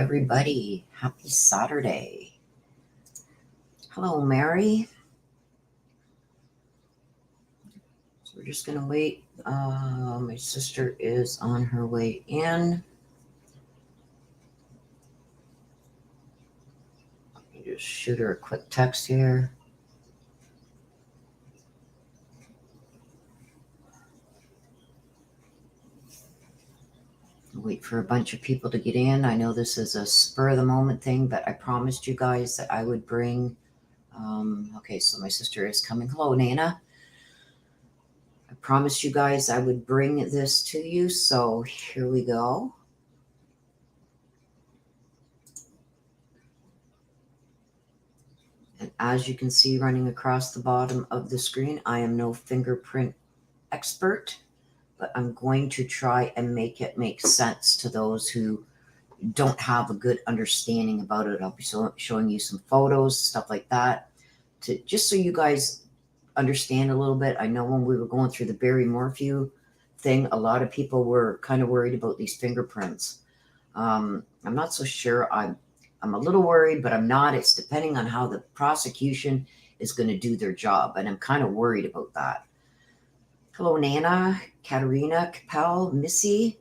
everybody. Happy Saturday. Hello, Mary. So we're just going to wait. My sister is on her way in. Let me just shoot her a quick text here. Wait for a bunch of people to get in. I know this is a spur of the moment thing, but I promised you guys that I would bring. Okay, so my sister is coming. Hello, Nana. I promised you guys I would bring this to you, so here we go. And as you can see running across the bottom of the screen, I am no fingerprint expert, but I'm going to try and make it make sense to those who don't have a good understanding about it. I'll be showing you some photos, stuff like that, to just so you guys understand a little bit. I know when we were going through the Barry Morphew thing, a lot of people were kind of worried about these fingerprints. I'm not so sure. I'm a little worried, but I'm not. It's depending on how the prosecution is going to do their job, and I'm kind of worried about that. Hello, Nana, Katerina, Capel, Missy.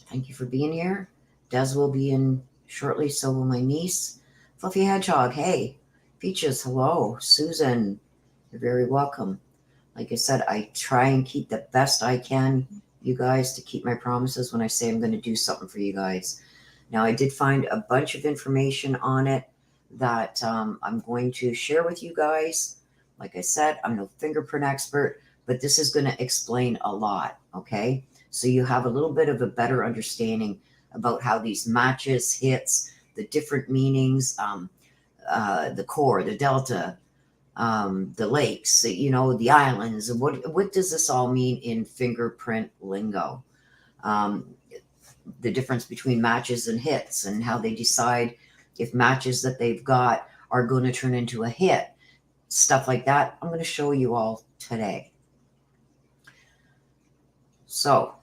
Thank you for being here. Des will be in shortly, so will my niece. Fluffy Hedgehog, hey. Peaches, hello. Susan, you're very welcome. Like I said, I try and keep the best I can, you guys, to keep my promises when I say I'm going to do something for you guys. Now, I did find a bunch of information on it that I'm going to share with you guys. Like I said, I'm no fingerprint expert, but this is going to explain a lot, okay? So you have a little bit of a better understanding about how these matches, hits, the different meanings, the core, the delta, the lakes, the islands. What does this all mean in fingerprint lingo? The difference between matches and hits, and how they decide if matches that they've got are going to turn into a hit. Stuff like that, I'm going to show you all today. So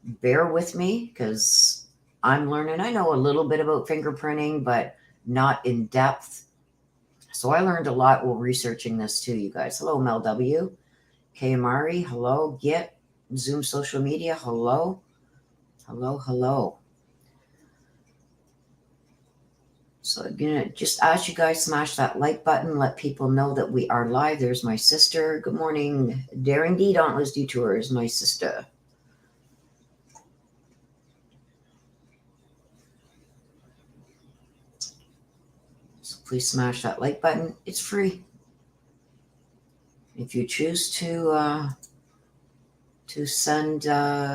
bear with me because I'm learning. I know a little bit about fingerprinting, but not in depth. So I learned a lot while researching this too, you guys. Hello, Mel W. K. Amari, hello. Git, Zoom social media, hello. Hello, hello. So again, just as you guys smash that like button, let people know that we are live. There's my sister. Good morning. Daring D, Dauntless Detour is my sister. So please smash that like button. It's free. If you choose to send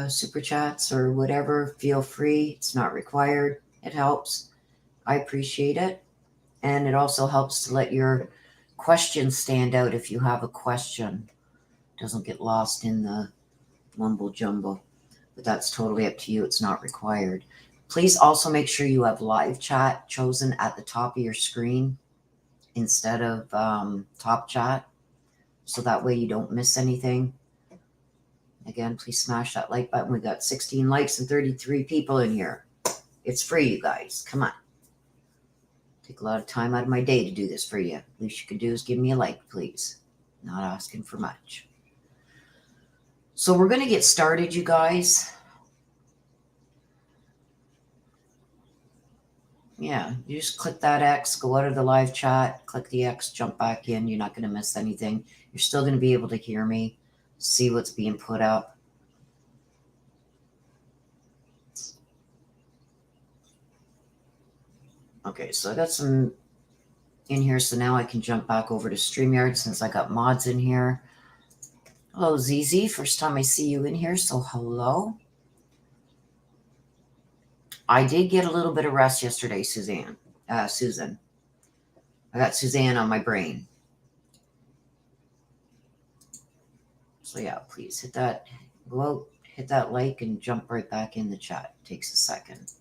super chats or whatever, feel free. It's not required. It helps. I appreciate it. And it also helps to let your questions stand out if you have a question. It doesn't get lost in the mumble jumble. But that's totally up to you. It's not required. Please also make sure you have live chat chosen at the top of your screen instead of top chat. So that way you don't miss anything. Again, please smash that like button. We got 16 likes and 33 people in here. It's free, you guys. Come on. Take a lot of time out of my day to do this for you. Least you can do is give me a like, please. Not asking for much. So we're going to get started, you guys. Yeah, you just click that X, go out of the live chat, click the X, jump back in. You're not going to miss anything. You're still going to be able to hear me, see what's being put up. Okay, so I got some in here, so now I can jump back over to StreamYard since I got mods in here. Hello, ZZ. First time I see you in here, so hello. I did get a little bit of rest yesterday, Susan. I got Suzanne on my brain. So yeah, please hit that, go out, hit that like, and jump right back in the chat. It takes a second.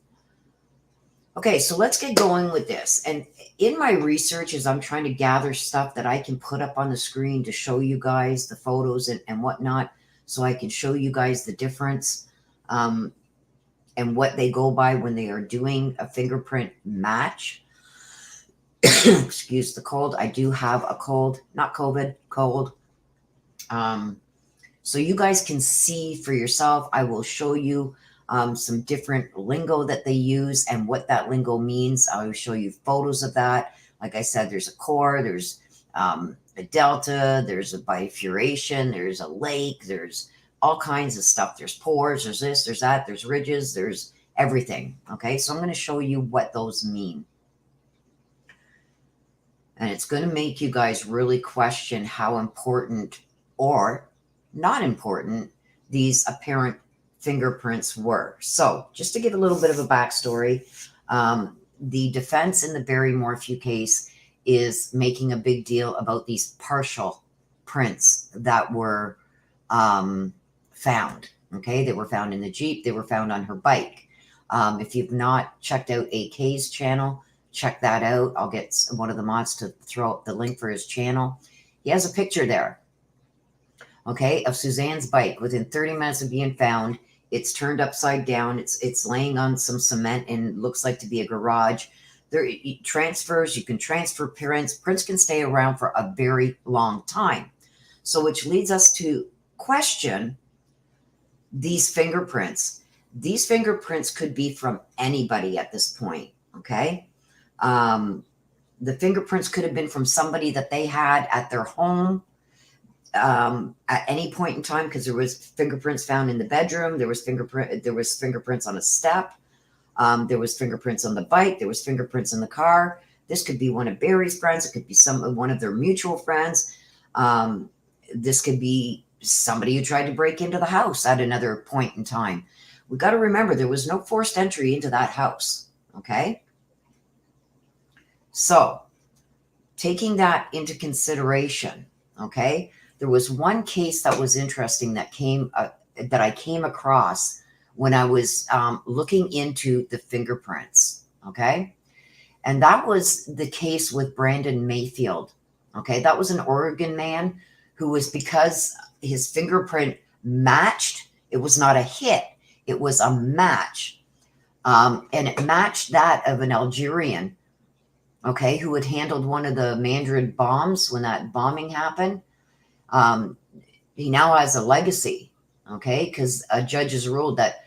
Okay, so let's get going with this. And in my research, as I'm trying to gather stuff that I can put up on the screen to show you guys the photos and whatnot, so I can show you guys the difference. and what they go by when they are doing a fingerprint match. Excuse the cold. I do have a cold, not COVID, cold. So you guys can see for yourself. I will show you some different lingo that they use and what that lingo means. I will show you photos of that. Like I said, there's a core, there's a delta, there's a bifurcation, there's a lake, there's all kinds of stuff. There's pores, there's this, there's that, there's ridges, there's everything. Okay, so I'm going to show you what those mean. And it's going to make you guys really question how important or not important these apparent fingerprints were. So just to give a little bit of a backstory, the defense in the Barry Morphew case is making a big deal about these partial prints that were found. Okay, they were found in the Jeep. They were found on her bike. If you've not checked out AK's channel, check that out. I'll get one of the mods to throw up the link for his channel. He has a picture there, okay, of Suzanne's bike. Within 30 minutes of being found, it's turned upside down. It's laying on some cement and looks like to be a garage. There transfers, you can transfer prints. Prints can stay around for a very long time. So which leads us to question these fingerprints. These fingerprints could be from anybody at this point, okay? The fingerprints could have been from somebody that they had at their home at any point in time, because there was fingerprints found in the bedroom. There was fingerprints on a step. There was fingerprints on the bike. There was fingerprints in the car. This could be one of Barry's friends. It could be one of their mutual friends. This could be somebody who tried to break into the house at another point in time. We got to remember there was no forced entry into that house. Okay. So taking that into consideration, okay, there was one case that was interesting that I came across when I was looking into the fingerprints, okay? And that was the case with Brandon Mayfield, okay? That was an Oregon man who was, because his fingerprint matched, it was not a hit, it was a match. And it matched that of an Algerian, okay, who had handled one of the Mandarin bombs when that bombing happened. He now has a legacy, okay, because a judge has ruled that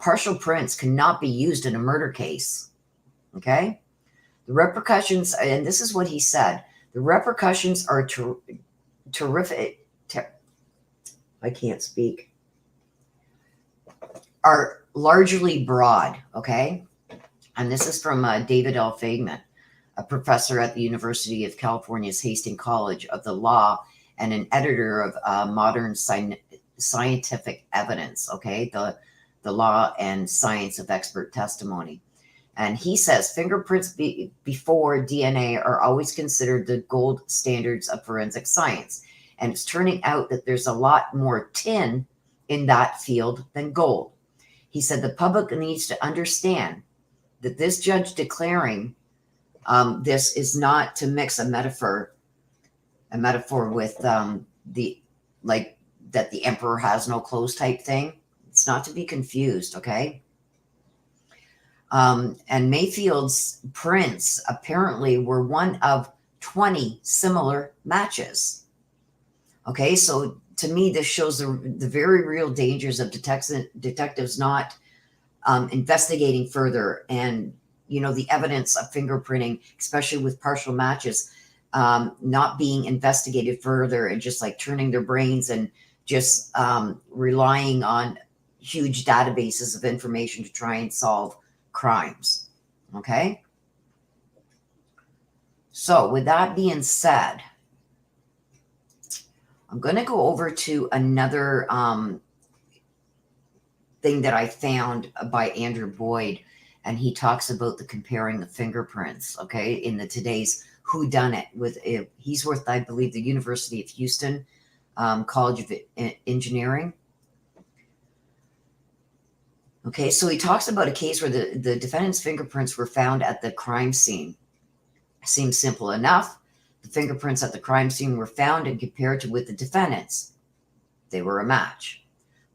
partial prints cannot be used in a murder case, okay? The repercussions, and this is what he said, the repercussions are terrific. I can't speak. Are largely broad, okay? And this is from David L. Fagman, a professor at the University of California's Hastings College of the Law and an editor of Modern Scientific Evidence, okay, the Law and Science of Expert Testimony. And he says fingerprints before DNA are always considered the gold standards of forensic science. And it's turning out that there's a lot more tin in that field than gold. He said the public needs to understand that this judge declaring this is not to mix a metaphor with the, like, that the emperor has no clothes type thing. It's not to be confused, okay? And Mayfield's prints apparently were one of 20 similar matches. Okay, so to me, this shows the very real dangers of detectives not investigating further, and, you know, the evidence of fingerprinting, especially with partial matches, not being investigated further and just like turning their brains and just relying on huge databases of information to try and solve crimes. Okay. So with that being said, I'm going to go over to another thing that I found by Andrew Boyd, and he talks about the comparing the fingerprints, okay, in the today's whodunit with, he's with, I believe, the University of Houston College of Engineering. Okay, so he talks about a case where the defendant's fingerprints were found at the crime scene. Seems simple enough. The fingerprints at the crime scene were found and compared to with the defendant's. They were a match.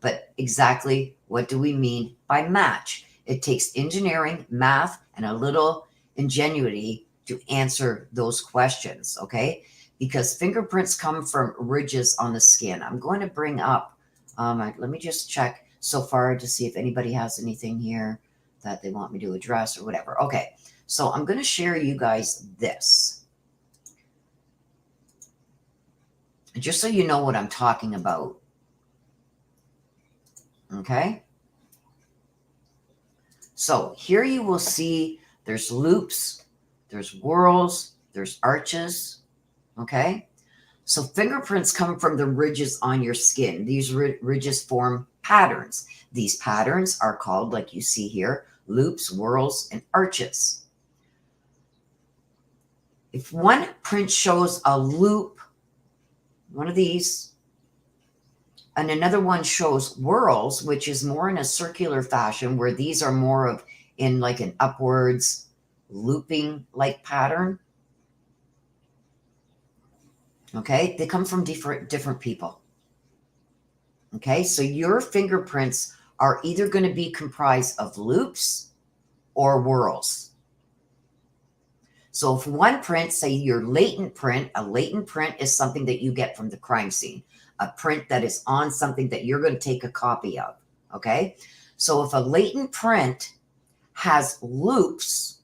But exactly what do we mean by match? It takes engineering, math, and a little ingenuity to answer those questions, okay? Because fingerprints come from ridges on the skin. I'm going to bring up, let me just check so far to see if anybody has anything here that they want me to address or whatever. Okay, so I'm going to share you guys this. Just so you know what I'm talking about. Okay. So here you will see there's loops, there's whorls, there's arches. Okay. So fingerprints come from the ridges on your skin. These ridges form patterns. These patterns are called, like you see here, loops, whorls, and arches. If one print shows a loop, one of these, and another one shows whorls, which is more in a circular fashion, where these are more of in like an upwards looping like pattern. Okay, they come from different people. Okay, so your fingerprints are either going to be comprised of loops or whorls. So if one print, say your latent print, a latent print is something that you get from the crime scene, a print that is on something that you're going to take a copy of. Okay, so if a latent print has loops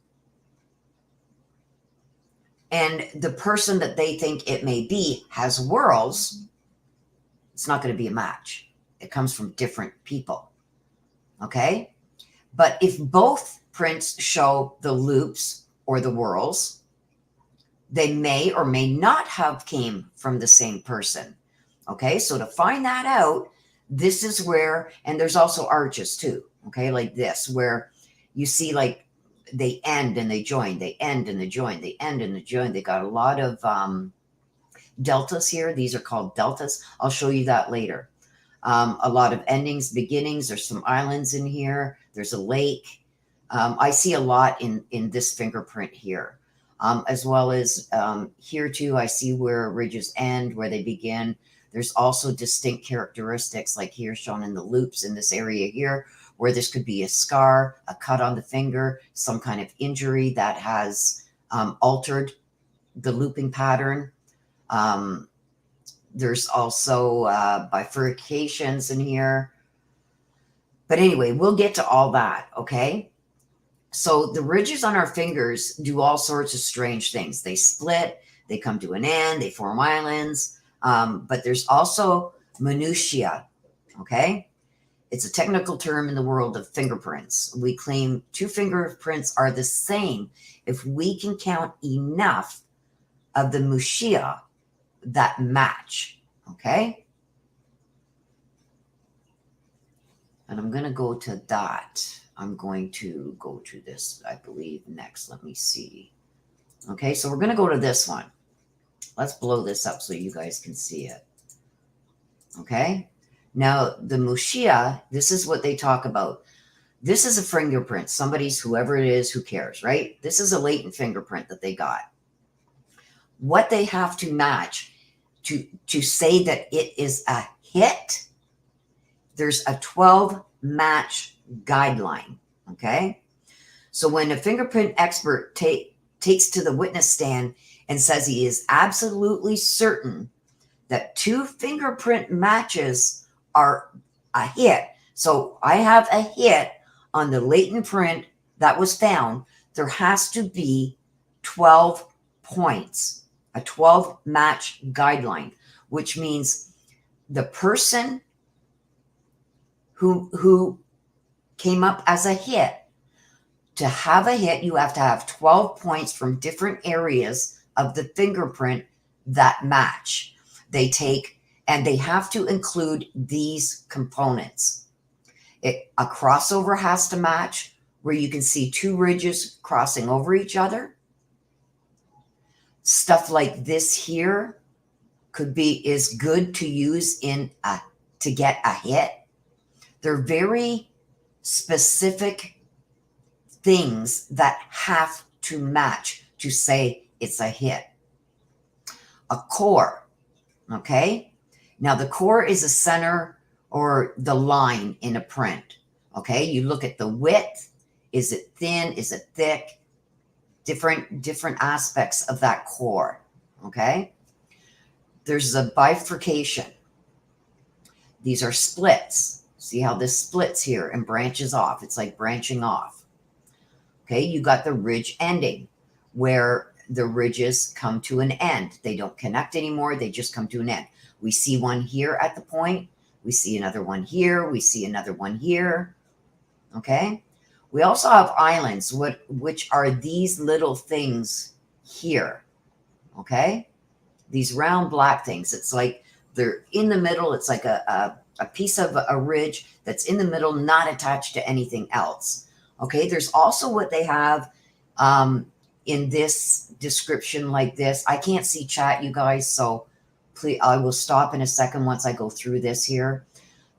and the person that they think it may be has whorls, it's not going to be a match. It comes from different people. Okay, but if both prints show the loops or the whorls, they may or may not have came from the same person. Okay, so to find that out, this is where, and there's also arches too, okay, like this, where you see like they end and they join, they end and they join, they end and they join. They got a lot of deltas here. These are called deltas. I'll show you that later. A lot of endings, beginnings. There's some islands in here. There's a lake. I see a lot in this fingerprint here, as well as here too. I see where ridges end, where they begin. There's also distinct characteristics like here shown in the loops in this area here, where this could be a scar, a cut on the finger, some kind of injury that has altered the looping pattern. There's also bifurcations in here. But anyway, we'll get to all that, okay? So the ridges on our fingers do all sorts of strange things. They split, they come to an end, they form islands. But there's also minutiae, okay? It's a technical term in the world of fingerprints. We claim two fingerprints are the same if we can count enough of the minutiae that match, okay? And I'm going to go to that. I'm going to go to this, I believe, next. Let me see. Okay, so we're going to go to this one. Let's blow this up so you guys can see it. Okay, now the minutiae, this is what they talk about. This is a fingerprint. Somebody's, whoever it is, who cares, right? This is a latent fingerprint that they got. What they have to match to say that it is a hit, there's a 12 match guideline, okay? So when a fingerprint expert takes to the witness stand and says he is absolutely certain that two fingerprint matches are a hit. So I have a hit on the latent print that was found. There has to be 12 points, a 12 match guideline, which means the person who came up as a hit, to have a hit, you have to have 12 points from different areas of the fingerprint that match. They take, and they have to include these components. A crossover has to match, where you can see two ridges crossing over each other. Stuff like this here is good to use to get a hit. They're very specific things that have to match to say it's a hit. A core, okay? Now the core is a center or the line in a print. Okay, you look at the width. Is it thin? Is it thick? Different aspects of that core. Okay, there's a bifurcation. These are splits. See how this splits here and branches off. It's like branching off. Okay, you got the ridge ending, where the ridges come to an end. They don't connect anymore. They just come to an end. We see one here at the point. We see another one here. We see another one here. Okay. We also have islands, which are these little things here. Okay. These round black things. It's like they're in the middle. It's like a piece of a ridge that's in the middle, not attached to anything else. Okay. There's also what they have in this description like this. I can't see chat, you guys, so please, I will stop in a second once I go through this here.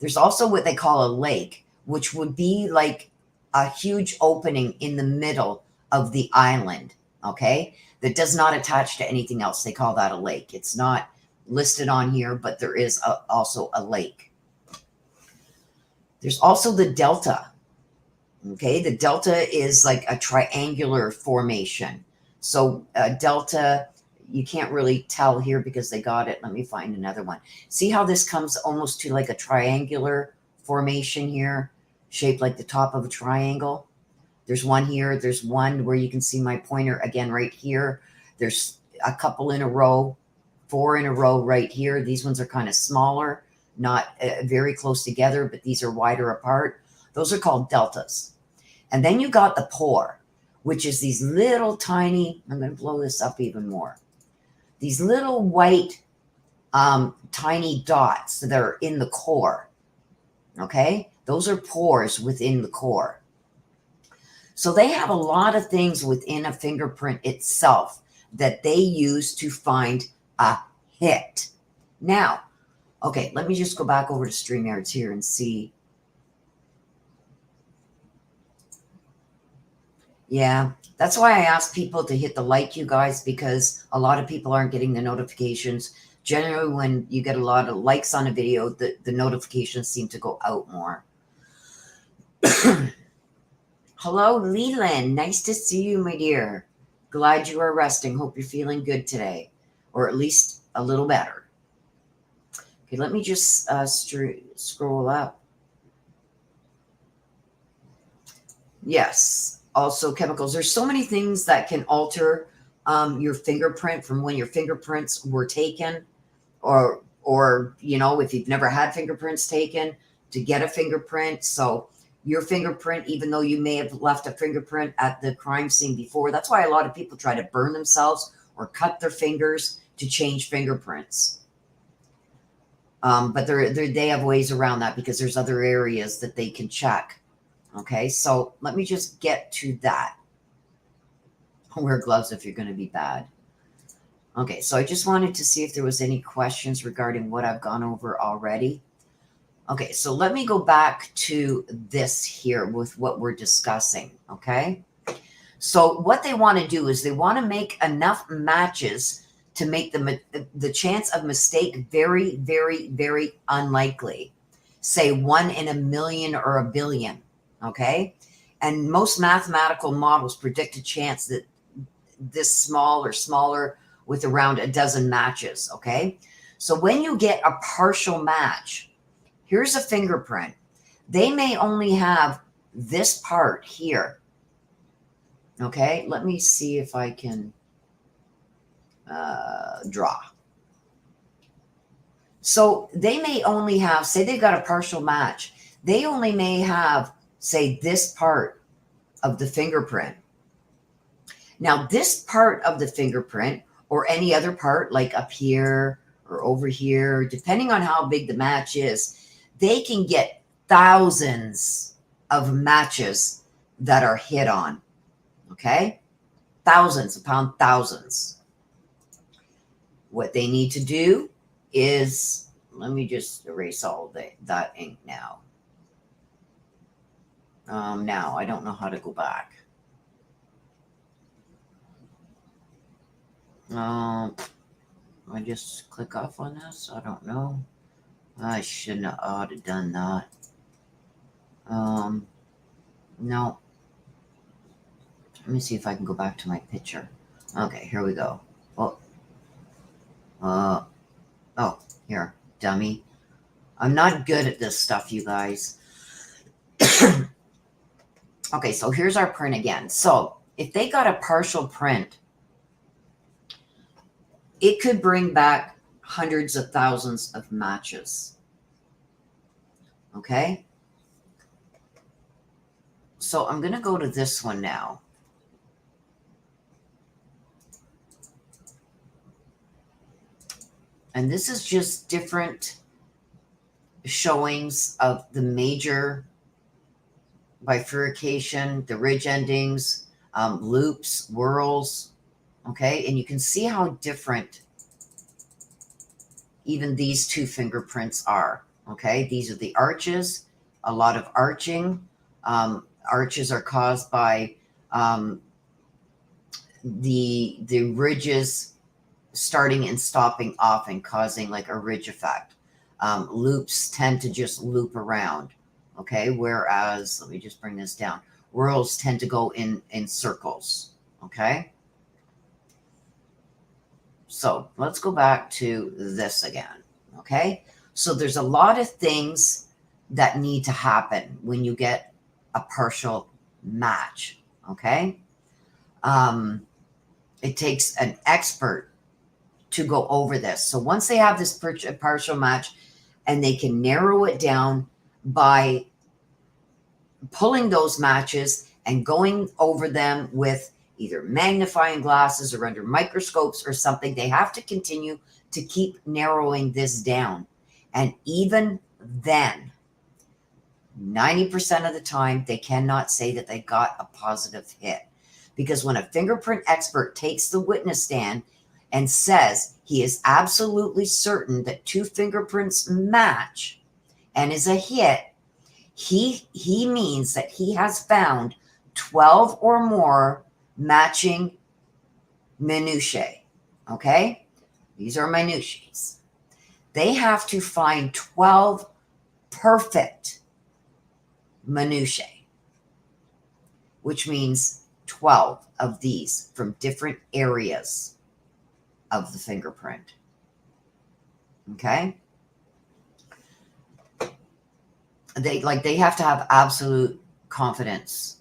There's also what they call a lake, which would be like a huge opening in the middle of the island, okay, that does not attach to anything else. They call that a lake. It's not listed on here, but there is also a lake. There's also the delta. Okay, the delta is like a triangular formation. So delta, you can't really tell here because they got it. Let me find another one. See how this comes almost to like a triangular formation here, shaped like the top of a triangle? There's one here. There's one where you can see my pointer again right here. There's a couple in a row, 4 in a row right here. These ones are kind of smaller, not very close together, but these are wider apart. Those are called deltas. And then you got the pore, which is these little tiny, I'm going to blow this up even more. These little white tiny dots that are in the core. Okay? Those are pores within the core. So they have a lot of things within a fingerprint itself that they use to find a hit. Now, okay, let me just go back over to StreamYards here and see. Yeah, that's why I ask people to hit the like, you guys, because a lot of people aren't getting the notifications. Generally, when you get a lot of likes on a video, the notifications seem to go out more. Hello, Leland. Nice to see you, my dear. Glad you are resting. Hope you're feeling good today, or at least a little better. Okay, let me just scroll up. Yes. Also chemicals. There's so many things that can alter your fingerprint from when your fingerprints were taken, or you know, if you've never had fingerprints taken, to get a fingerprint. So your fingerprint, even though you may have left a fingerprint at the crime scene before, that's why a lot of people try to burn themselves or cut their fingers to change fingerprints. But they have ways around that because there's other areas that they can check. Okay, so let me just get to that. Wear gloves if you're going to be bad. Okay, so I just wanted to see if there was any questions regarding what I've gone over already. Okay, so let me go back to this here with what we're discussing, okay? So what they want to do is they want to make enough matches to make the chance of mistake very, very, very unlikely. Say 1 in a million or a billion. Okay, and most mathematical models predict a chance that this small or smaller with around a dozen matches. Okay, so when you get a partial match, here's a fingerprint. They may only have this part here. Okay, let me see if I can draw. So they may only have, say they've got a partial match. They only may have, say, this part of the fingerprint. Now, this part of the fingerprint, or any other part like up here or over here, depending on how big the match is, they can get thousands of matches that are hit on. Okay? Thousands upon thousands. What they need to do is, let me just erase all that ink now. Now, I don't know how to go back. I just click off on this. I don't know. I shouldn't have ought have done that. No. Let me see if I can go back to my picture. Okay, here we go. Oh, oh, here, dummy. I'm not good at this stuff, you guys. Okay, so here's our print again. So if they got a partial print, it could bring back hundreds of thousands of matches. Okay? So I'm going to go to this one now. And this is just different showings of the major bifurcation, the ridge endings, loops, whorls. Okay? And you can see how different even these two fingerprints are. Okay? These are the arches, a lot of arching. Arches are caused by the ridges starting and stopping off and causing like a ridge effect. Loops tend to just loop around, okay? Whereas, let me just bring this down. Whorls tend to go in circles, okay? So let's go back to this again, okay? So there's a lot of things that need to happen when you get a partial match, okay? It takes an expert to go over this. So once they have this partial match and they can narrow it down by pulling those matches and going over them with either magnifying glasses or under microscopes or something, they have to continue to keep narrowing this down. And even then, 90% of the time, they cannot say that they got a positive hit. Because when a fingerprint expert takes the witness stand and says he is absolutely certain that two fingerprints match and is a hit, he means that he has found 12 or more matching minutiae. Okay? These are minutiae. They have to find 12 perfect minutiae, which means 12 of these from different areas of the fingerprint. Okay? They have to have absolute confidence.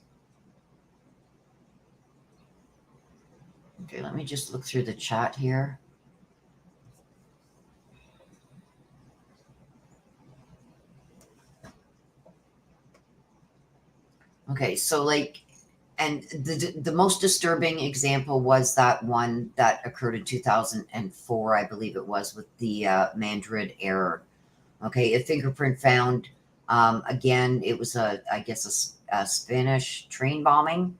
Okay, let me just look through the chat here. Okay, so like, and the most disturbing example was that one that occurred in 2004, I believe it was, with the Madrid error. Okay, a fingerprint found, again, it was I guess a Spanish train bombing.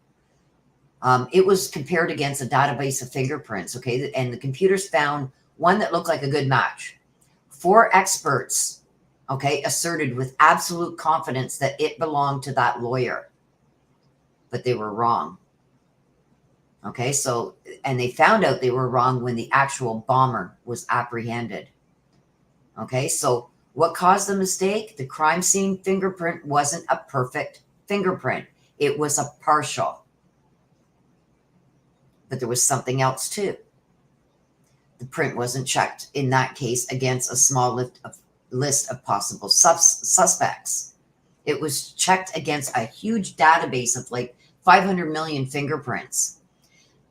It was compared against a database of fingerprints, okay, and the computers found one that looked like a good match. 4 experts, okay, asserted with absolute confidence that it belonged to that lawyer, but they were wrong. Okay, so, and they found out they were wrong when the actual bomber was apprehended. Okay, so what caused the mistake? The crime scene fingerprint wasn't a perfect fingerprint. It was a partial. But there was something else too. The print wasn't checked, in that case, against a small list of possible suspects. It was checked against a huge database of like 500 million fingerprints.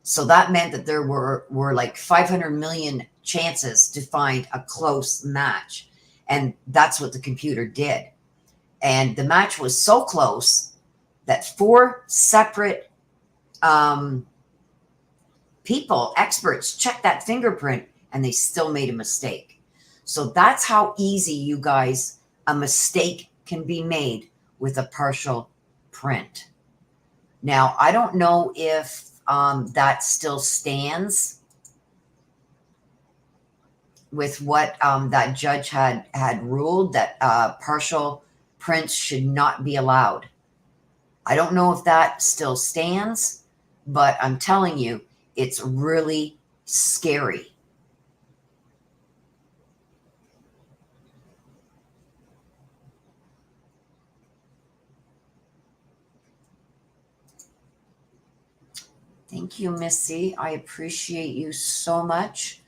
So that meant that there were like 500 million chances to find a close match. And that's what the computer did. And the match was so close that 4 separate people, experts, checked that fingerprint and they still made a mistake. So that's how easy, you guys, a mistake can be made with a partial print. Now, I don't know if that still stands with what that judge had ruled, that partial prints should not be allowed. I don't know if that still stands, but I'm telling you, it's really scary. Thank you, Missy. I appreciate you so much.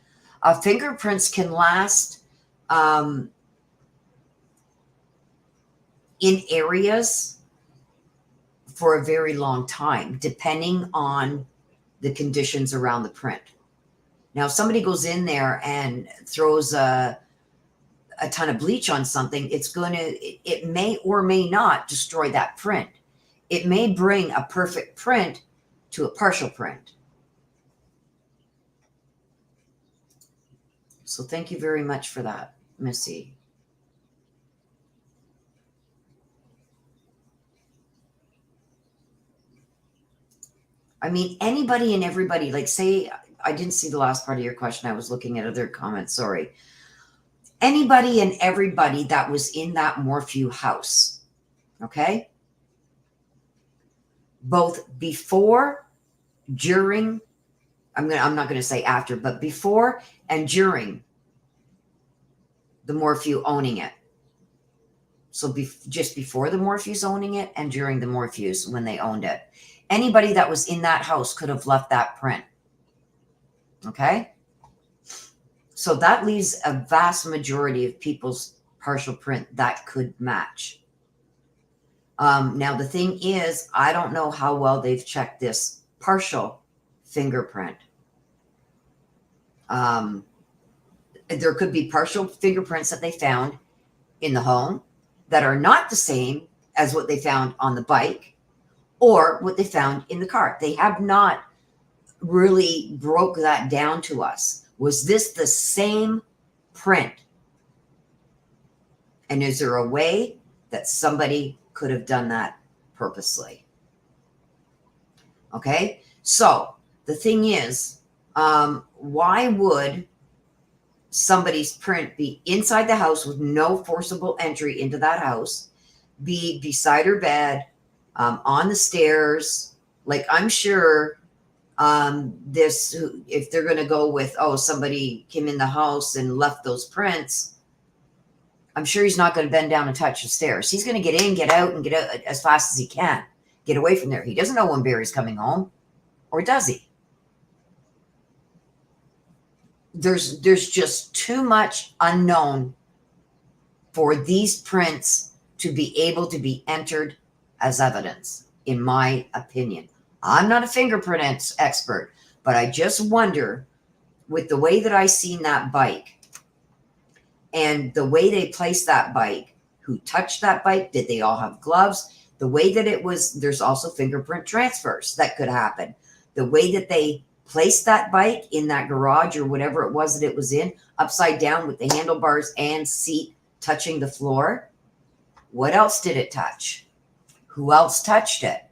Fingerprints can last in areas for a very long time, depending on the conditions around the print. Now, if somebody goes in there and throws a ton of bleach on something, it may or may not destroy that print. It may bring a perfect print to a partial print. So thank you very much for that, Missy. I mean, anybody and everybody, like, say, I didn't see the last part of your question. I was looking at other comments. Sorry. Anybody and everybody that was in that Morphew house, okay? Both before, during, I'm not going to say after, but before and during the Morphew owning it. So just before the Morphews owning it and during the Morphews when they owned it. Anybody that was in that house could have left that print. Okay? So that leaves a vast majority of people's partial print that could match. Now, the thing is, I don't know how well they've checked this partial fingerprint. There could be partial fingerprints that they found in the home that are not the same as what they found on the bike or what they found in the car. They have not really broke that down to us. Was this the same print? And is there a way that somebody could have done that purposely? Okay, so the thing is, why would somebody's print be inside the house with no forcible entry into that house, be beside her bed, on the stairs? Like, I'm sure if they're going to go with, oh, somebody came in the house and left those prints, I'm sure he's not going to bend down and touch the stairs. He's going to get in, get out, and get out as fast as he can. Get away from there. He doesn't know when Barry's coming home, or does he? There's just too much unknown for these prints to be able to be entered as evidence, in my opinion. I'm not a fingerprint expert, but I just wonder, with the way that I seen that bike and the way they placed that bike, who touched that bike, did they all have gloves? The way that it was, there's also fingerprint transfers that could happen. The way that they placed that bike in that garage or whatever it was that it was in, upside down with the handlebars and seat touching the floor. What else did it touch? Who else touched it?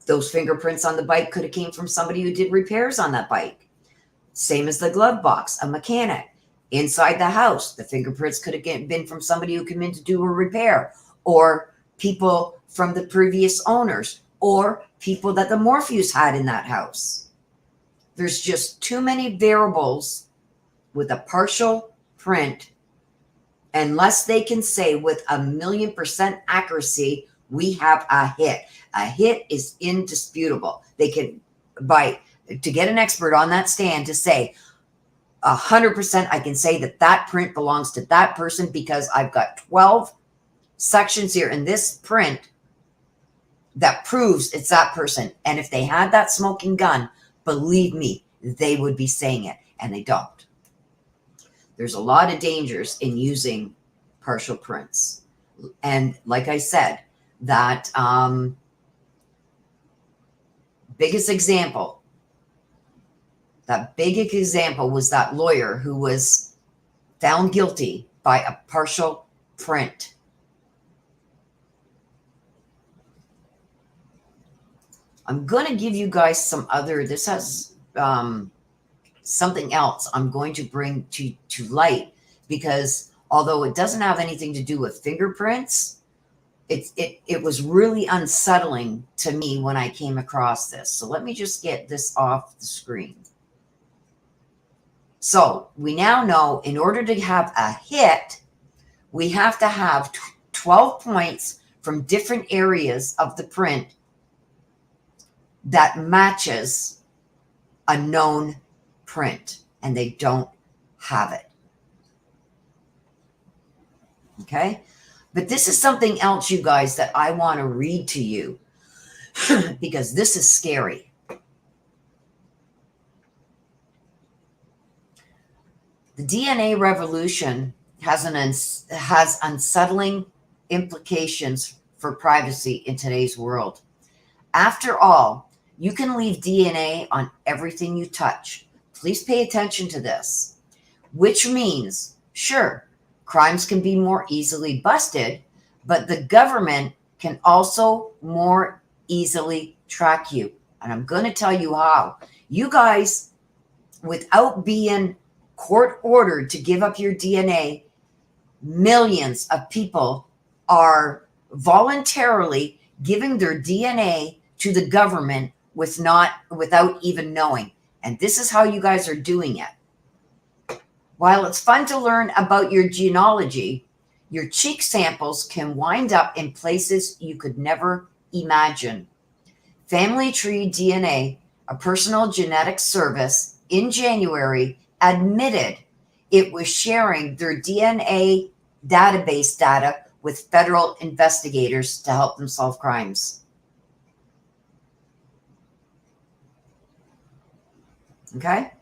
Those fingerprints on the bike could have came from somebody who did repairs on that bike. Same as the glove box, a mechanic. Inside the house, the fingerprints could have been from somebody who came in to do a repair, or people from the previous owners, or people that the Morphews had in that house. There's just too many variables with a partial print, unless they can say with 1,000,000% accuracy, we have a hit. A hit is indisputable. They can, to get an expert on that stand to say 100%, I can say that that print belongs to that person because I've got 12 sections here in this print that proves it's that person. And if they had that smoking gun, believe me, they would be saying it, and they don't. There's a lot of dangers in using partial prints. And like I said, that biggest example was that lawyer who was found guilty by a partial print. I'm going to give you guys some other, this has something else I'm going to bring to light, because although it doesn't have anything to do with fingerprints, it was really unsettling to me when I came across this. So let me just get this off the screen. So we now know in order to have a hit, we have to have 12 points from different areas of the print that matches a known print and they don't have it. Okay? But this is something else, you guys, that I want to read to you because this is scary. The DNA revolution has unsettling implications for privacy in today's world. After all, you can leave DNA on everything you touch. Please pay attention to this, which means, sure, crimes can be more easily busted, but the government can also more easily track you. And I'm going to tell you how. You guys, without being court ordered to give up your DNA, millions of people are voluntarily giving their DNA to the government without even knowing. And this is how you guys are doing it. While it's fun to learn about your genealogy, your cheek samples can wind up in places you could never imagine. Family Tree DNA, a personal genetics service, in January admitted it was sharing their DNA database data with federal investigators to help them solve crimes. Okay?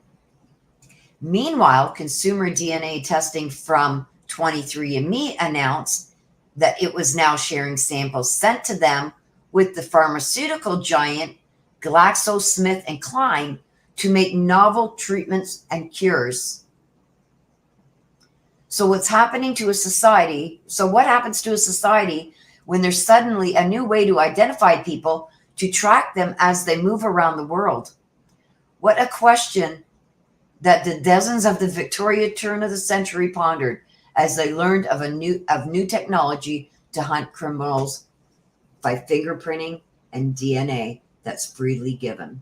Meanwhile, consumer DNA testing from 23andMe announced that it was now sharing samples sent to them with the pharmaceutical giant GlaxoSmithKline to make novel treatments and cures. So what's happening to a society? So what happens to a society when there's suddenly a new way to identify people, to track them as they move around the world? What a question that the dozens of the Victoria turn of the century pondered as they learned of new technology to hunt criminals by fingerprinting and DNA that's freely given.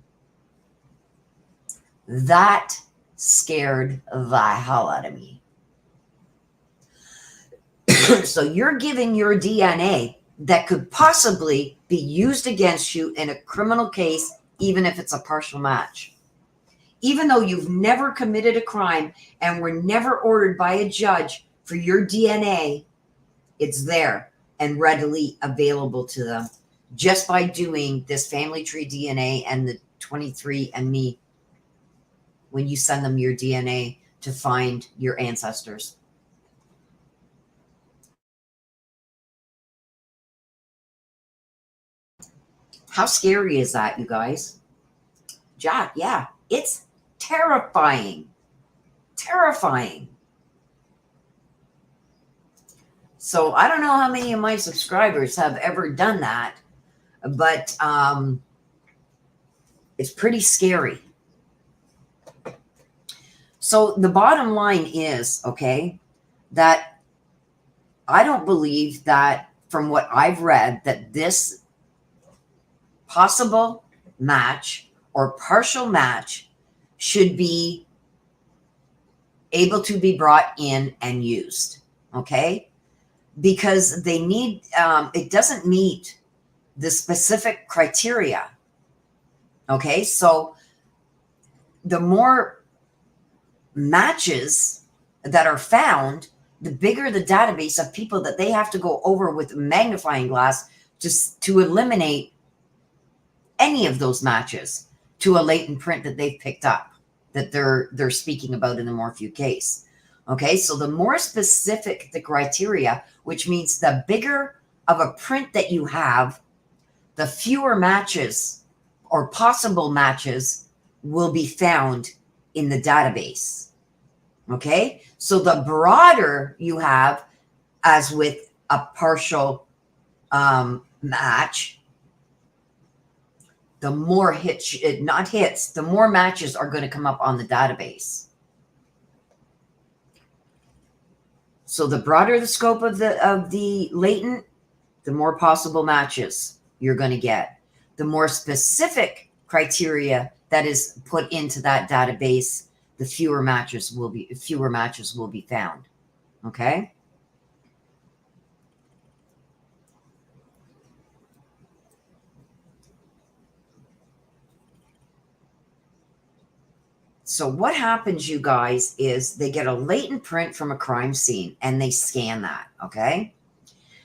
That scared the hell out of me. So you're giving your DNA that could possibly be used against you in a criminal case, even if it's a partial match. Even though you've never committed a crime and were never ordered by a judge for your DNA, it's there and readily available to them just by doing this Family Tree DNA and the 23andMe when you send them your DNA to find your ancestors. How scary is that, you guys? Jack, yeah, it's terrifying. Terrifying. So I don't know how many of my subscribers have ever done that, but it's pretty scary. So the bottom line is, okay, that I don't believe that, from what I've read, that this possible match or partial match should be able to be brought in and used, okay? Because they need, it doesn't meet the specific criteria, okay? So the more matches that are found, the bigger the database of people that they have to go over with a magnifying glass just to eliminate any of those matches to a latent print that they've picked up, that they're speaking about in the Morphew case. Okay, so the more specific the criteria, which means the bigger of a print that you have, the fewer matches or possible matches will be found in the database. Okay, so the broader you have, as with a partial match, the more the more matches are going to come up on the database. So the broader the scope of the latent, the more possible matches you're going to get. The more specific criteria that is put into that database, the fewer matches will be found. Okay? So what happens, you guys, is they get a latent print from a crime scene and they scan that, okay?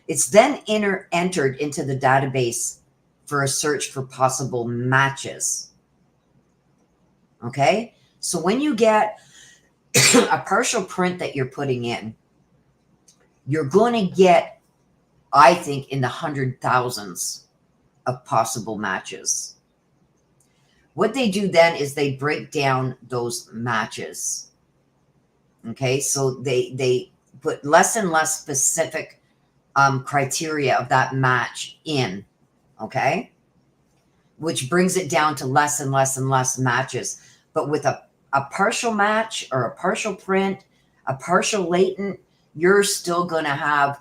It's then entered into the database for a search for possible matches, okay? So when you get a partial print that you're putting in, you're going to get, I think, in the 100,000s of possible matches. What they do then is they break down those matches. Okay, so they put less and less specific criteria of that match in, okay? Which brings it down to less and less and less matches. But with a partial match or a partial print, a partial latent, you're still going to have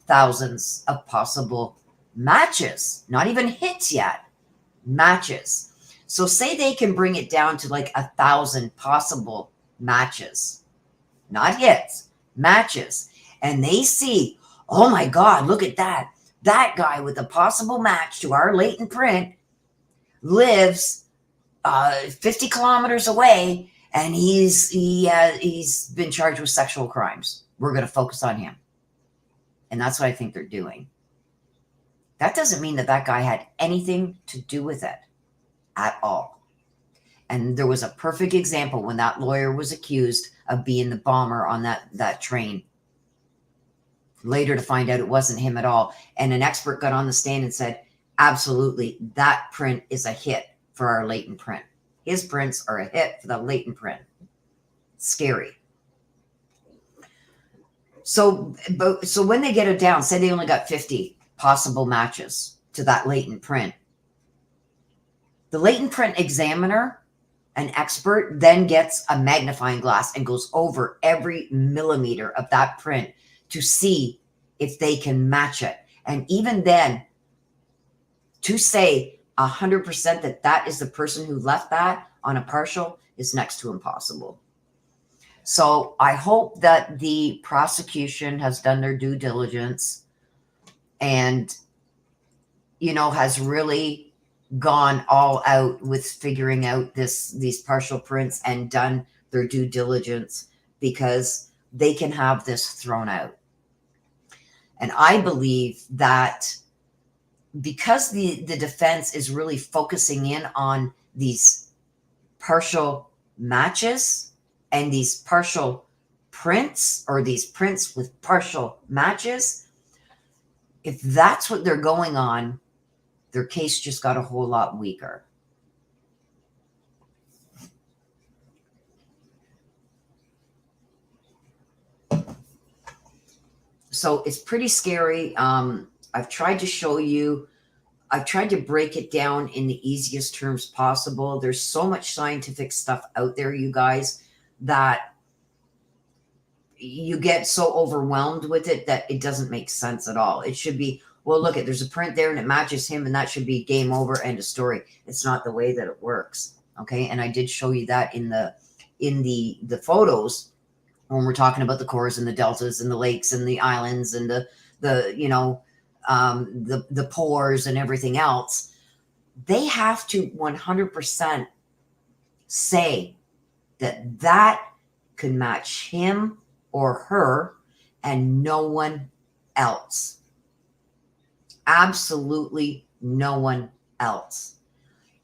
thousands of possible matches. Not even hits yet, matches. So say they can bring it down to like 1,000 possible matches, not hits, matches. And they see, oh my God, look at that. That guy with a possible match to our latent print lives 50 kilometers away, and he's been charged with sexual crimes. We're going to focus on him. And that's what I think they're doing. That doesn't mean that that guy had anything to do with it at all. And there was a perfect example when that lawyer was accused of being the bomber on that train. Later to find out it wasn't him at all. And an expert got on the stand and said, absolutely, that print is a hit for our latent print. His prints are a hit for the latent print. Scary. So when they get it down, say they only got 50 possible matches to that latent print. The latent print examiner, an expert, then gets a magnifying glass and goes over every millimeter of that print to see if they can match it. And even then, to say 100% that that is the person who left that on a partial is next to impossible. So I hope that the prosecution has done their due diligence and, has really gone all out with figuring out these partial prints and done their due diligence, because they can have this thrown out. And I believe that because the defense is really focusing in on these partial matches and these partial prints, or these prints with partial matches, if that's what they're going on, their case just got a whole lot weaker. So it's pretty scary. I've tried to show you, I've tried to break it down in the easiest terms possible. There's so much scientific stuff out there, you guys, that you get so overwhelmed with it that it doesn't make sense at all. It should be, well, look, there's a print there and it matches him, and that should be game over, end of story. It's not the way that it works. Okay. And I did show you that in the photos when we're talking about the cores and the deltas and the lakes and the islands and the pores and everything else. They have to 100% say that can match him or her and no one else. Absolutely no one else.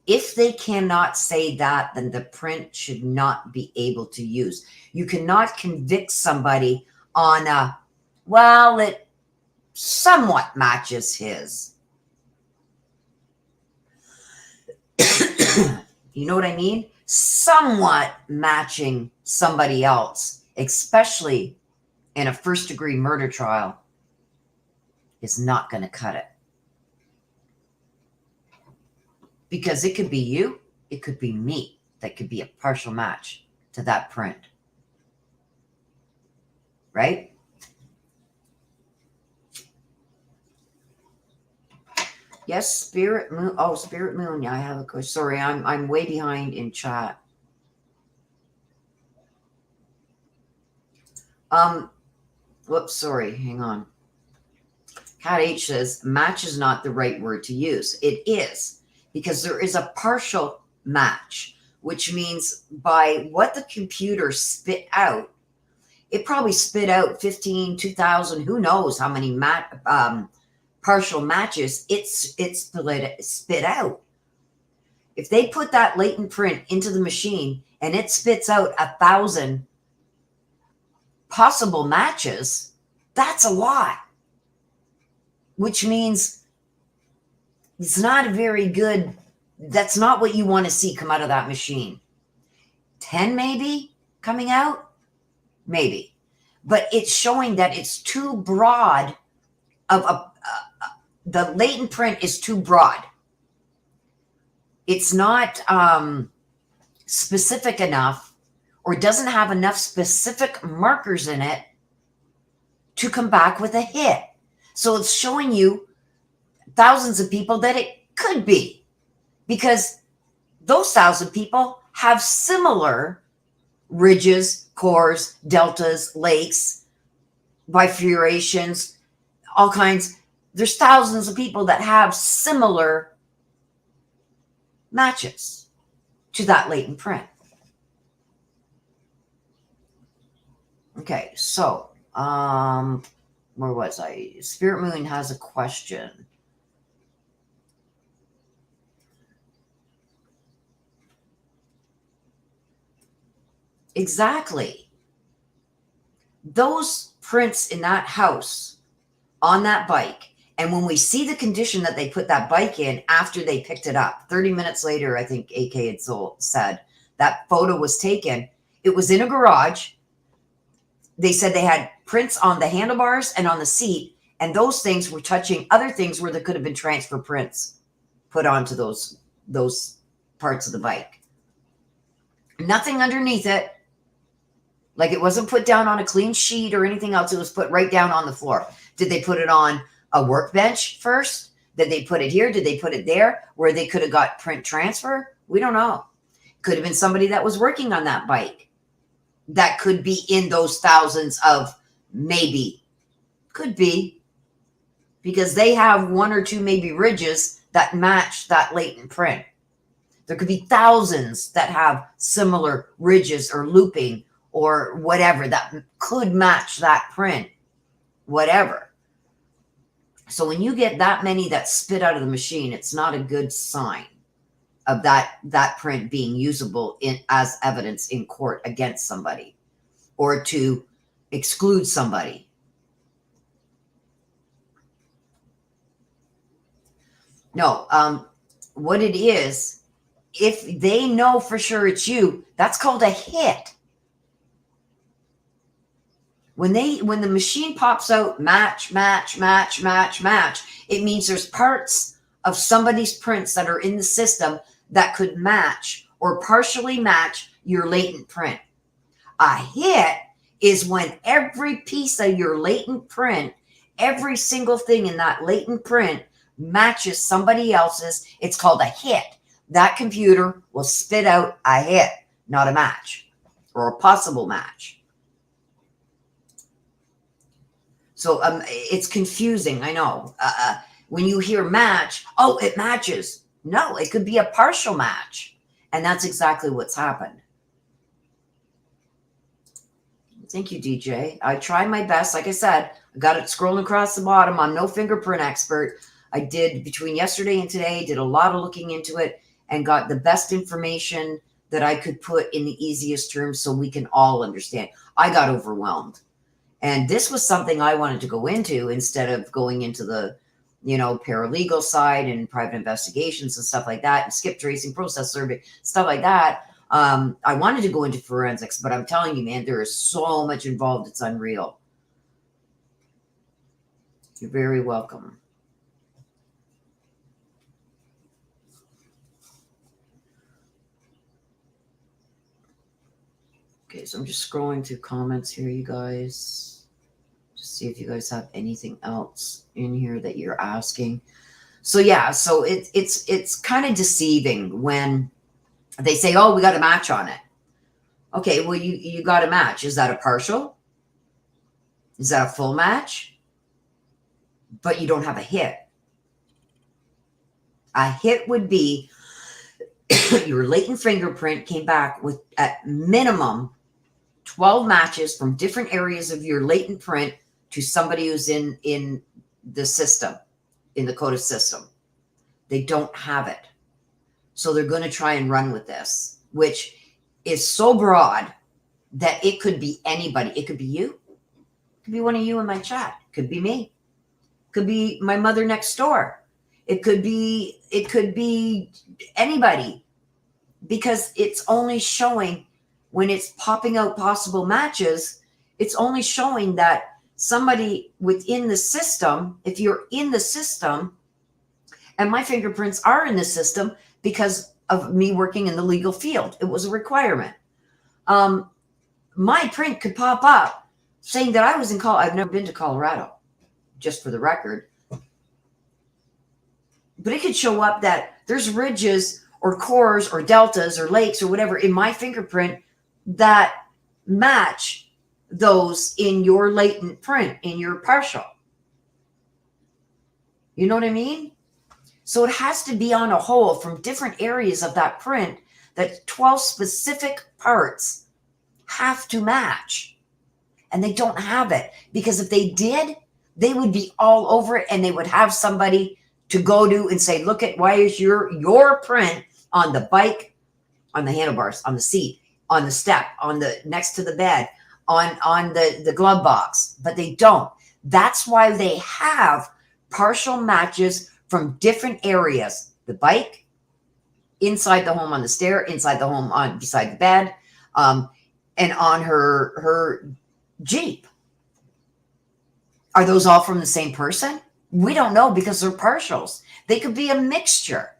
If they cannot say that, then the print should not be able to use. You cannot convict somebody on it somewhat matches his. You know what I mean? Somewhat matching somebody else, especially in a first-degree murder trial, is not going to cut it. Because it could be you, it could be me that could be a partial match to that print. Right? Yes, Spirit Moon. Oh, Spirit Moon. Yeah, I have a question. Sorry, I'm way behind in chat. Whoops, sorry, hang on. Cat H says, match is not the right word to use. It is, because there is a partial match. which means by what the computer spit out, it probably spit out 15, 2,000, who knows how many partial matches it spit out. If they put that latent print into the machine and it spits out 1,000 possible matches, that's a lot, which means it's not a very good, that's not what you want to see come out of that machine. 10 maybe coming out, maybe, but it's showing that it's too broad the latent print is too broad. It's not specific enough, or doesn't have enough specific markers in it to come back with a hit. So it's showing you thousands of people that it could be, because those 1,000 people have similar ridges, cores, deltas, lakes, bifurcations, all kinds. There's thousands of people that have similar matches to that latent print. Okay, so where was I? Spirit Moon has a question. Exactly. Those prints in that house on that bike, and when we see the condition that they put that bike in after they picked it up, 30 minutes later, I think AK had said that photo was taken. It was in a garage. They said they had prints on the handlebars and on the seat, and those things were touching other things where there could have been transfer prints put onto those parts of the bike. Nothing underneath it. Like, it wasn't put down on a clean sheet or anything else. It was put right down on the floor. Did they put it on a workbench first? Did they put it here? Did they put it there where they could have got print transfer? We don't know. Could have been somebody that was working on that bike that could be in those thousands of, maybe. Could be. Because they have one or two maybe ridges that match that latent print. There could be thousands that have similar ridges or looping or whatever that could match that print, whatever. So when you get that many that spit out of the machine, it's not a good sign of that print being usable as evidence in court against somebody or to exclude somebody. No, what it is, if they know for sure it's you, that's called a hit. When the machine pops out match, match, match, match, match, it means there's parts of somebody's prints that are in the system that could match or partially match your latent print. A hit is when every piece of your latent print, every single thing in that latent print matches somebody else's. It's called a hit. That computer will spit out a hit, not a match or a possible match. So it's confusing, I know. When you hear match, oh, it matches. No, it could be a partial match. And that's exactly what's happened. Thank you, DJ. I tried my best. Like I said, I got it scrolling across the bottom. I'm no fingerprint expert. I did, between yesterday and today, did a lot of looking into it and got the best information that I could put in the easiest terms so we can all understand. I got overwhelmed. And this was something I wanted to go into instead of going into the, paralegal side and private investigations and stuff like that, and skip tracing, process survey, stuff like that. I wanted to go into forensics, but I'm telling you, man, there is so much involved. It's unreal. You're very welcome. Okay, so I'm just scrolling through comments here, you guys. Just see if you guys have anything else in here that you're asking. So yeah, so it's kind of deceiving when they say, oh, we got a match on it. Okay, well, you got a match. Is that a partial? Is that a full match? But you don't have a hit. A hit would be your latent fingerprint came back with at minimum 12 matches from different areas of your latent print to somebody who's in the system, in the CODIS system. They don't have it. So they're going to try and run with this, which is so broad that it could be anybody. It could be you. It could be one of you in my chat. It could be me. It could be my mother next door. It could be anybody, because it's only showing when it's popping out possible matches, it's only showing that somebody within the system, if you're in the system, and my fingerprints are in the system because of me working in the legal field. It was a requirement. My print could pop up saying that I was in I've never been to Colorado, just for the record. But it could show up that there's ridges or cores or deltas or lakes or whatever in my fingerprint that match those in your latent print, in your partial. You know what I mean? So it has to be on a whole from different areas of that print, that 12 specific parts have to match. And they don't have it, because if they did, they would be all over it, and they would have somebody to go to and say, look at, why is your print on the bike, on the handlebars, on the seat, on the step, on the next to the bed, on the glove box. But they don't. That's why they have partial matches from different areas. The bike, inside the home on the stair, inside the home on beside the bed, and on her Jeep. Are those all from the same person? We don't know, because they're partials. They could be a mixture.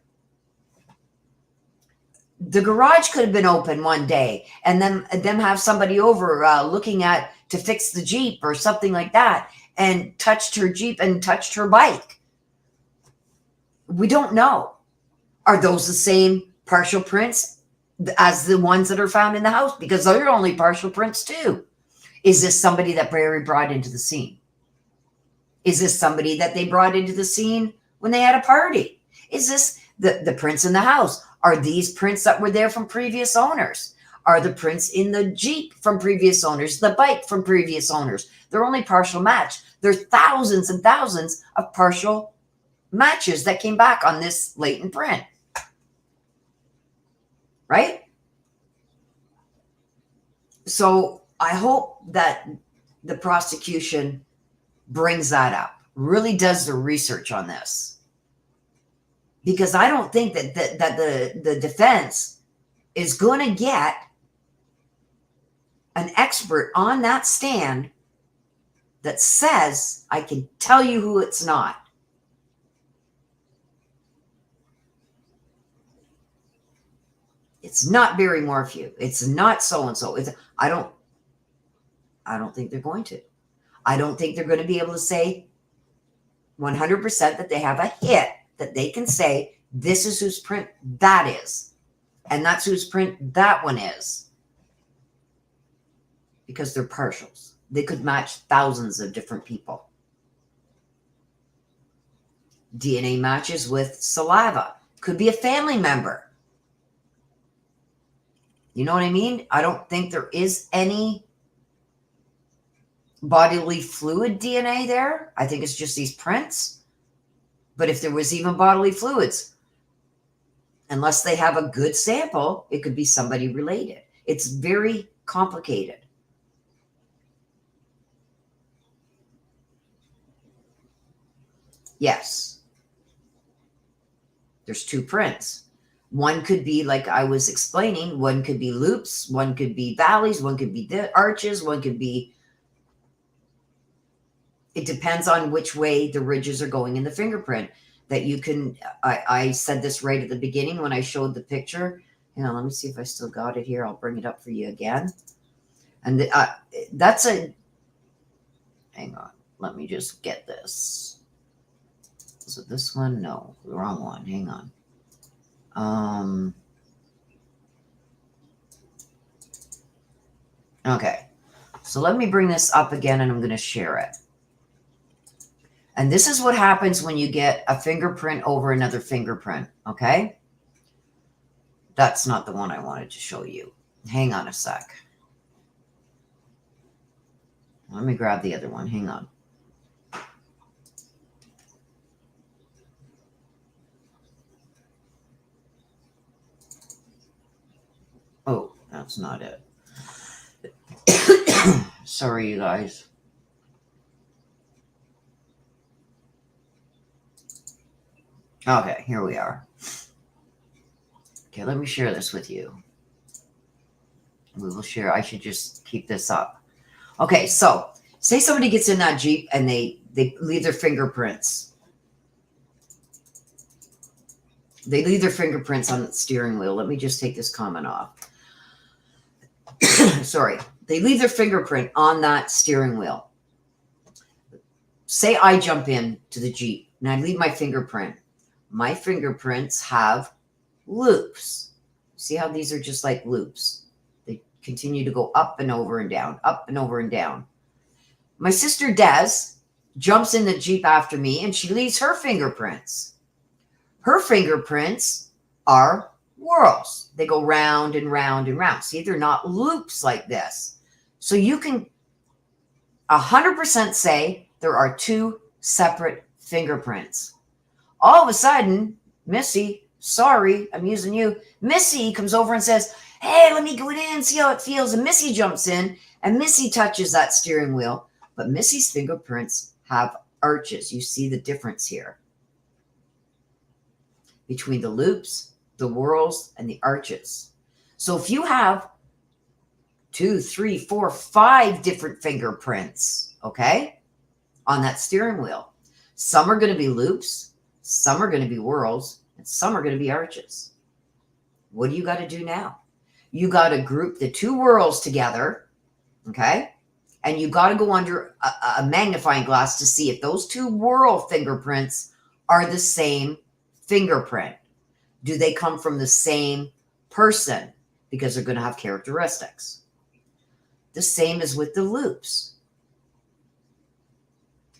The garage could have been open one day, and then them have somebody over looking at to fix the Jeep or something like that, and touched her Jeep and touched her bike. We don't know. Are those the same partial prints as the ones that are found in the house? Because they're only partial prints too. Is this somebody that Barry brought into the scene? Is this somebody that they brought into the scene when they had a party? Is this the prints in the house? Are these prints that were there from previous owners? Are the prints in the Jeep from previous owners, the bike from previous owners? They're only partial match. There's thousands and thousands of partial matches that came back on this latent print. Right? So I hope that the prosecution brings that up, really does the research on this, because I don't think that the defense is going to get an expert on that stand that says, I can tell you who it's not. It's not Barry Morphew. It's not so-and-so. I don't think they're going to. I don't think they're going to be able to say 100% that they have a hit that they can say, this is whose print that is. And that's whose print that one is. Because they're partials. They could match thousands of different people. DNA matches with saliva. Could be a family member. You know what I mean? I don't think there is any bodily fluid DNA there. I think it's just these prints. But if there was even bodily fluids, unless they have a good sample, it could be somebody related. It's very complicated. Yes. There's two prints. One could be, like I was explaining, one could be loops, one could be valleys, one could be the arches, one could be, it depends on which way the ridges are going in the fingerprint. That you can, I said this right at the beginning when I showed the picture. Hang on, let me see if I still got it here. I'll bring it up for you again. And that's a, hang on, let me just get this. Was it this one? No, the wrong one. Hang on. Okay, so let me bring this up again, and I'm going to share it. And this is what happens when you get a fingerprint over another fingerprint, okay? That's not the one I wanted to show you. Hang on a sec. Let me grab the other one. Hang on. Oh, that's not it. Sorry, you guys. Okay, here we are. Okay, let me share this with you. We will share. I should just keep this up. Okay, so say somebody gets in that Jeep and they leave their fingerprints. They leave their fingerprints on the steering wheel. Let me just take this comment off. Sorry. They leave their fingerprint on that steering wheel. Say I jump in to the Jeep and I leave my fingerprint. My fingerprints have loops. See how these are just like loops? They continue to go up and over and down, up and over and down. My sister Des jumps in the Jeep after me and she leaves her fingerprints. Her fingerprints are whirls. They go round and round and round. See, they're not loops like this. So you can 100% say there are two separate fingerprints. All of a sudden, Missy, sorry, I'm using you. Missy comes over and says, hey, let me go in and see how it feels. And Missy jumps in and Missy touches that steering wheel. But Missy's fingerprints have arches. You see the difference here between the loops, the whirls, and the arches. So if you have 2, 3, 4, 5 different fingerprints, okay, on that steering wheel, some are going to be loops, some are going to be whirls, and some are going to be arches. What do you got to do now? You got to group the two whirls together, okay, and you got to go under a magnifying glass to see if those two whirl fingerprints are the same fingerprint. Do they come from the same person? Because they're going to have characteristics. The same as with the loops.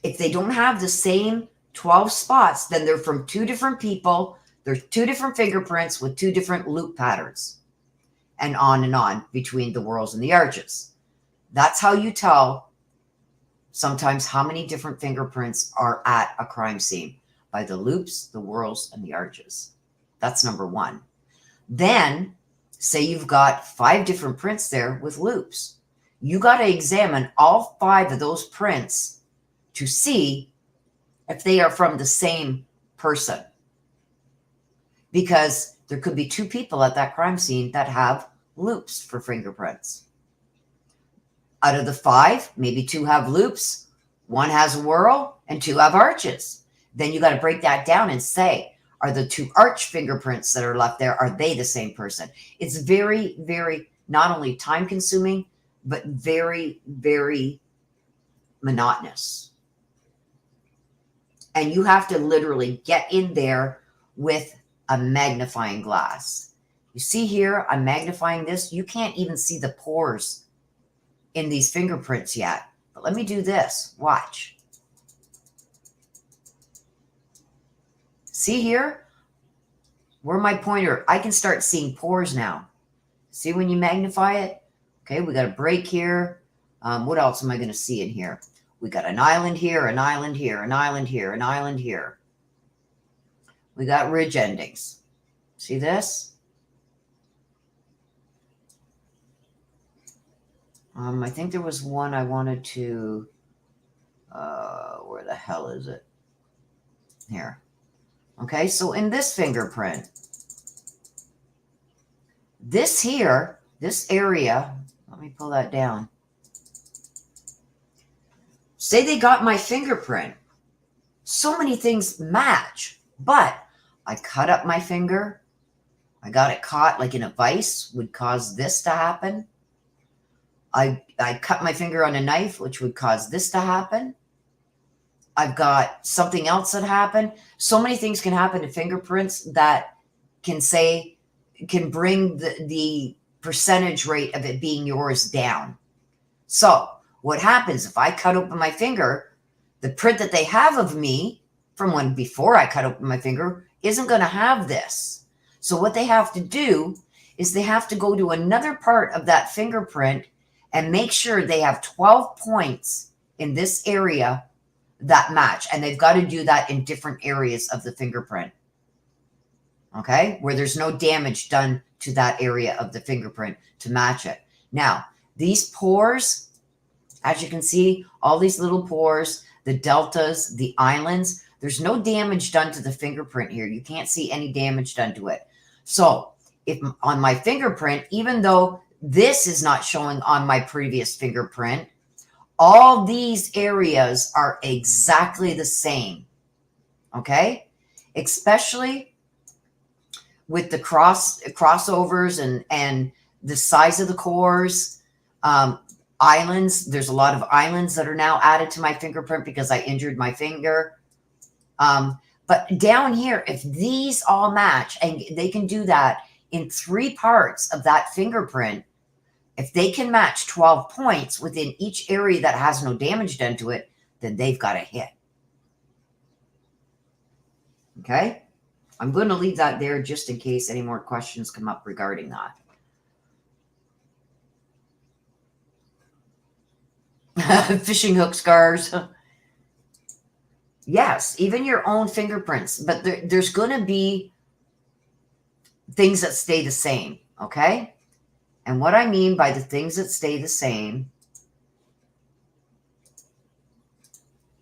If they don't have the same 12 spots, then they're from two different people. They're two different fingerprints with two different loop patterns. And on between the whirls and the arches. That's how you tell sometimes how many different fingerprints are at a crime scene. By the loops, the whirls, and the arches. That's number one. Then, say you've got 5 different prints there with loops. You got to examine all 5 of those prints to see if they are from the same person. Because there could be 2 people at that crime scene that have loops for fingerprints. Out of the 5, maybe 2 have loops, 1 has a whirl, and 2 have arches. Then you got to break that down and say, are the 2 arch fingerprints that are left there, are they the same person? It's very, very not only time consuming, but very, very monotonous. And you have to literally get in there with a magnifying glass. You see here, I'm magnifying this. You can't even see the pores in these fingerprints yet. But let me do this. Watch. See here? Where my pointer, I can start seeing pores now. See when you magnify it? Okay, we got a break here. What else am I going to see in here? We got an island here, an island here, an island here, an island here. We got ridge endings. See this? I think there was one I wanted to, where the hell is it? Here. Okay, so in this fingerprint, this here, this area, let me pull that down. Say they got my fingerprint. So many things match, but I cut up my finger. I got it caught like in a vise, would cause this to happen. I cut my finger on a knife, which would cause this to happen. I've got something else that happened. So many things can happen to fingerprints that can bring the percentage rate of it being yours down. So what happens if I cut open my finger, the print that they have of me from when before I cut open my finger isn't going to have this. So what they have to do is they have to go to another part of that fingerprint and make sure they have 12 points in this area that match. And they've got to do that in different areas of the fingerprint. Okay? Where there's no damage done to that area of the fingerprint to match it. Now, these pores, as you can see, all these little pores, the deltas, the islands, there's no damage done to the fingerprint here. You can't see any damage done to it. So if on my fingerprint, even though this is not showing on my previous fingerprint, all these areas are exactly the same. Okay? Especially with the crossovers and the size of the cores, islands. There's a lot of islands that are now added to my fingerprint because I injured my finger. But down here, if these all match, and they can do that in 3 parts of that fingerprint, if they can match 12 points within each area that has no damage done to it, then they've got a hit. Okay? I'm going to leave that there just in case any more questions come up regarding that. Fishing hook scars. Yes, even your own fingerprints. But there's going to be things that stay the same, okay? And what I mean by the things that stay the same,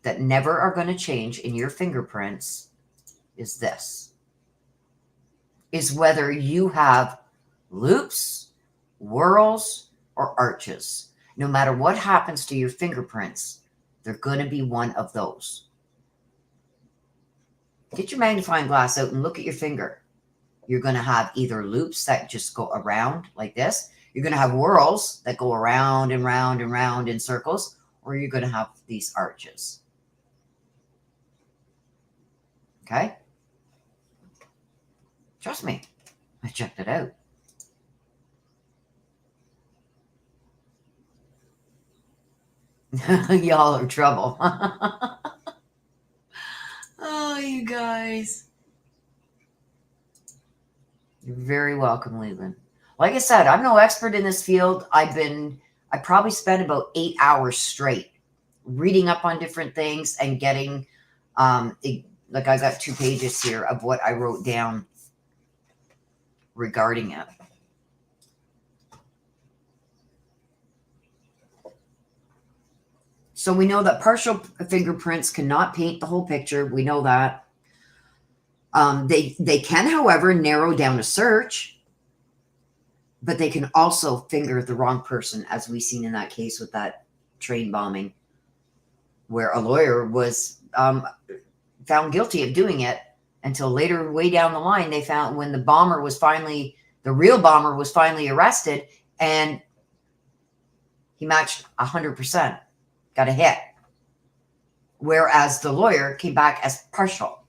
that never are going to change in your fingerprints, is this. Is whether you have loops, whorls, or arches. No matter what happens to your fingerprints, they're going to be one of those. Get your magnifying glass out and look at your finger. You're going to have either loops that just go around like this. You're going to have whorls that go around and round and round in circles, or you're going to have these arches. Okay? Trust me, I checked it out. Y'all are trouble. Oh, you guys. You're very welcome, Leland. Like I said, I'm no expert in this field. I probably spent about 8 hours straight reading up on different things and getting, like I got 2 pages here of what I wrote down regarding it. So we know that partial fingerprints cannot paint the whole picture. We know that. They can, however, narrow down a search, but they can also finger the wrong person, as we seen in that case with that train bombing, where a lawyer was found guilty of doing it until later, way down the line, they found when the real bomber was finally arrested, and he matched 100%. Got a hit, whereas the lawyer came back as partial.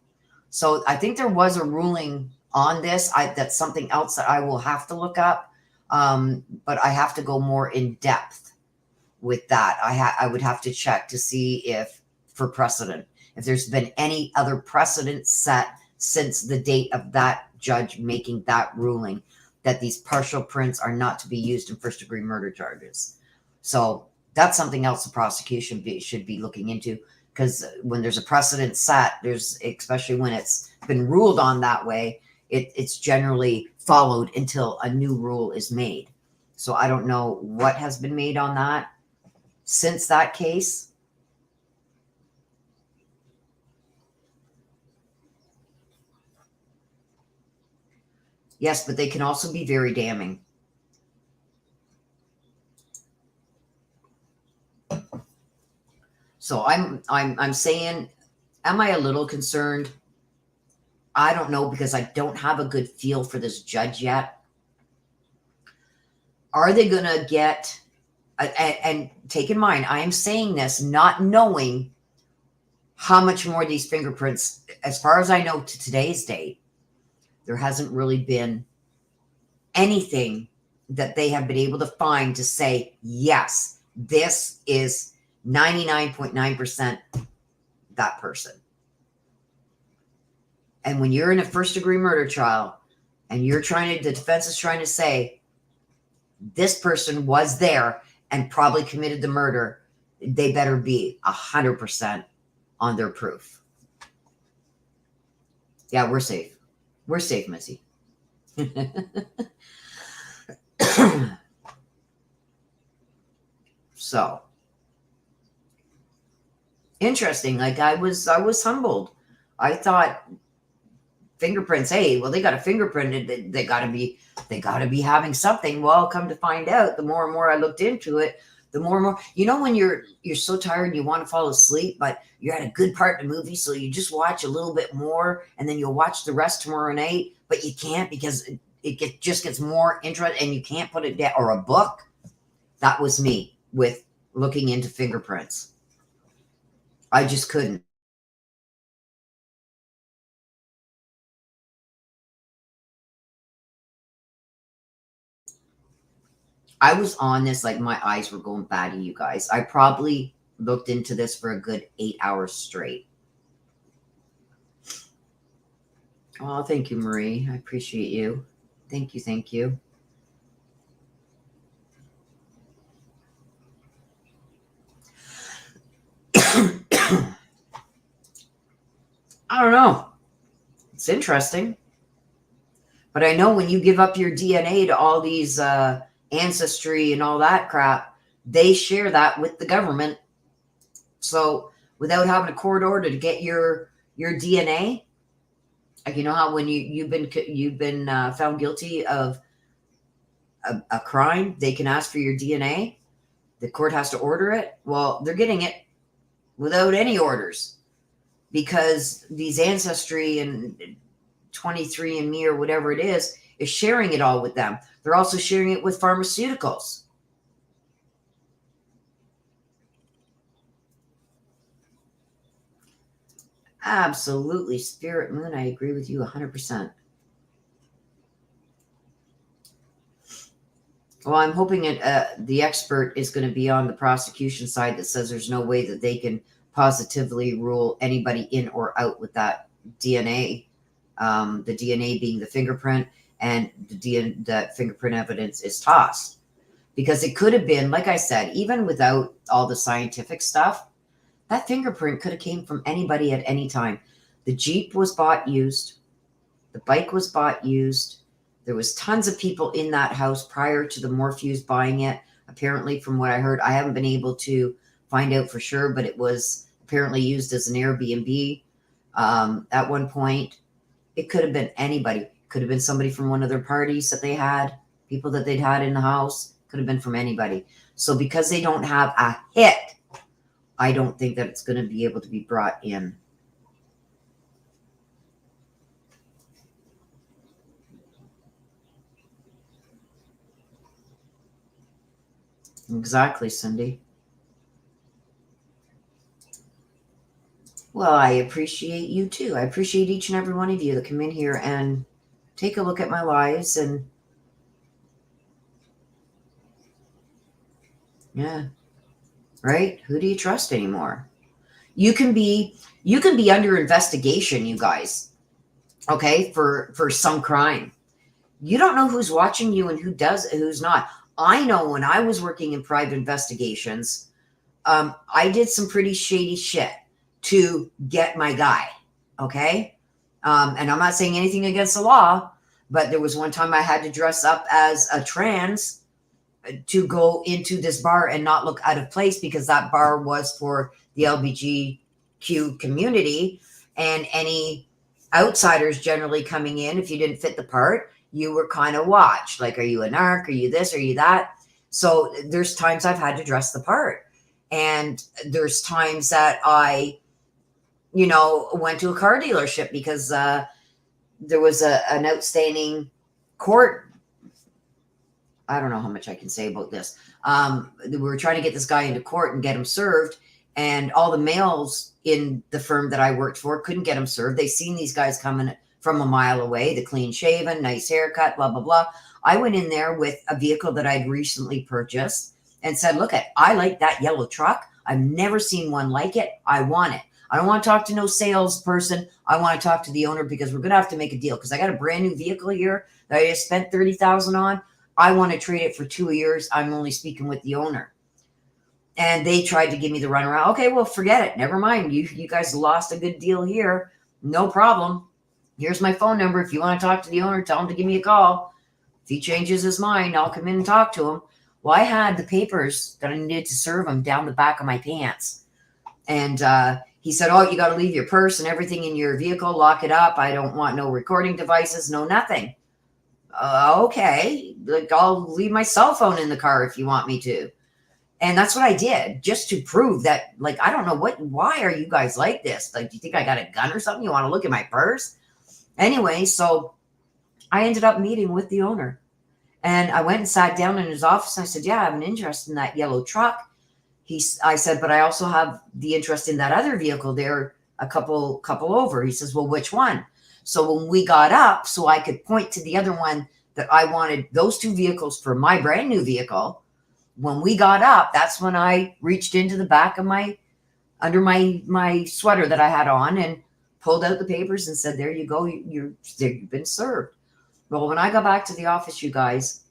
So I think there was a ruling on this. That's something else that I will have to look up, but I have to go more in depth with that. I would have to check to see if, for precedent, if there's been any other precedent set since the date of that judge making that ruling that these partial prints are not to be used in first-degree murder charges. So that's something else the prosecution should be looking into, because when there's a precedent set, especially when it's been ruled on that way, it's generally followed until a new rule is made. So I don't know what has been made on that since that case. Yes, but they can also be very damning. So I'm saying, am I a little concerned? I don't know, because I don't have a good feel for this judge yet. Are they going to get, and take in mind, I am saying this not knowing how much more these fingerprints, as far as I know to today's date, there hasn't really been anything that they have been able to find to say, yes, this is 99.9% that person. And when you're in a first-degree murder trial and the defense is trying to say this person was there and probably committed the murder, they better be 100% on their proof. Yeah, we're safe. We're safe, Missy. So interesting. Like I was humbled. I thought fingerprints, hey, well, they got a fingerprint. They gotta be having something. Well, come to find out, the more and more I looked into it, the more and more, when you're so tired and you want to fall asleep, but you're at a good part in the movie, so you just watch a little bit more, and then you'll watch the rest tomorrow night, but you can't because it just gets more interesting, and you can't put it down. Or a book. That was me with looking into fingerprints. I just couldn't. I was on this like my eyes were going batty, you guys. I probably looked into this for a good 8 hours straight. Oh, thank you, Marie. I appreciate you. Thank you. Thank you. I don't know. It's interesting. But I know when you give up your DNA to all these ancestry and all that crap, they share that with the government. So without having a court order to get your DNA, like how when you've been found guilty of a crime, they can ask for your DNA. The court has to order it. Well, they're getting it without any orders because these ancestry and 23andMe or whatever it is sharing it all with them. They're also sharing it with pharmaceuticals. Absolutely. Spirit Moon, I agree with you 100%. Well, I'm hoping the expert is going to be on the prosecution side that says there's no way that they can positively rule anybody in or out with that DNA. The DNA being the fingerprint, and that fingerprint evidence is tossed. Because it could have been, like I said, even without all the scientific stuff, that fingerprint could have came from anybody at any time. The Jeep was bought used. The bike was bought used. There was tons of people in that house prior to the Morpheus buying it. Apparently, from what I heard, I haven't been able to find out for sure, but it was apparently used as an Airbnb at one point. It could have been anybody. Could have been somebody from one of their parties that they had, people that they'd had in the house. Could have been from anybody. So because they don't have a hit, I don't think that it's going to be able to be brought in. Exactly, Cindy. Well, I appreciate you too. I appreciate each and every one of you that come in here and take a look at my lives. And yeah, right? Who do you trust anymore? You can be under investigation, you guys. Okay, for some crime. You don't know who's watching you and who's not. I know when I was working in private investigations, I did some pretty shady shit to get my guy. Okay. And I'm not saying anything against the law, but there was one time I had to dress up as a trans to go into this bar and not look out of place because that bar was for the LGBTQ community, and any outsiders generally coming in, if you didn't fit the part, you were kind of watched. Like, are you a narc? Are you this? Are you that? So there's times I've had to dress the part. And there's times that I, went to a car dealership because there was an outstanding court. I don't know how much I can say about this. We were trying to get this guy into court and get him served. And all the males in the firm that I worked for couldn't get him served. They seen these guys coming from a mile away, the clean shaven, nice haircut, blah, blah, blah. I went in there with a vehicle that I'd recently purchased and said, look, I like that yellow truck. I've never seen one like it. I want it. I don't want to talk to no salesperson. I want to talk to the owner because we're going to have to make a deal because I got a brand new vehicle here that I just spent $30,000 on. I want to trade it for 2 years. I'm only speaking with the owner. And they tried to give me the runaround. Okay, well, forget it. Never mind. You guys lost a good deal here. No problem. Here's my phone number. If you want to talk to the owner, tell him to give me a call. If he changes his mind, I'll come in and talk to him. Well, I had the papers that I needed to serve him down the back of my pants. And he said, oh, you got to leave your purse and everything in your vehicle. Lock it up. I don't want no recording devices, no nothing. Okay. Like, I'll leave my cell phone in the car if you want me to. And that's what I did, just to prove that, like, I don't know why are you guys like this? Like, do you think I got a gun or something? You want to look at my purse? Anyway, so I ended up meeting with the owner. And I went and sat down in his office. And I said, yeah, I have an interest in that yellow truck. I said, but I also have the interest in that other vehicle there, a couple over. He says, well, which one? So when we got up, so I could point to the other one that I wanted, those two vehicles for my brand new vehicle. When we got up, that's when I reached into the back of under my sweater that I had on and pulled out the papers and said, there you go. You've been served. Well, when I got back to the office, you guys,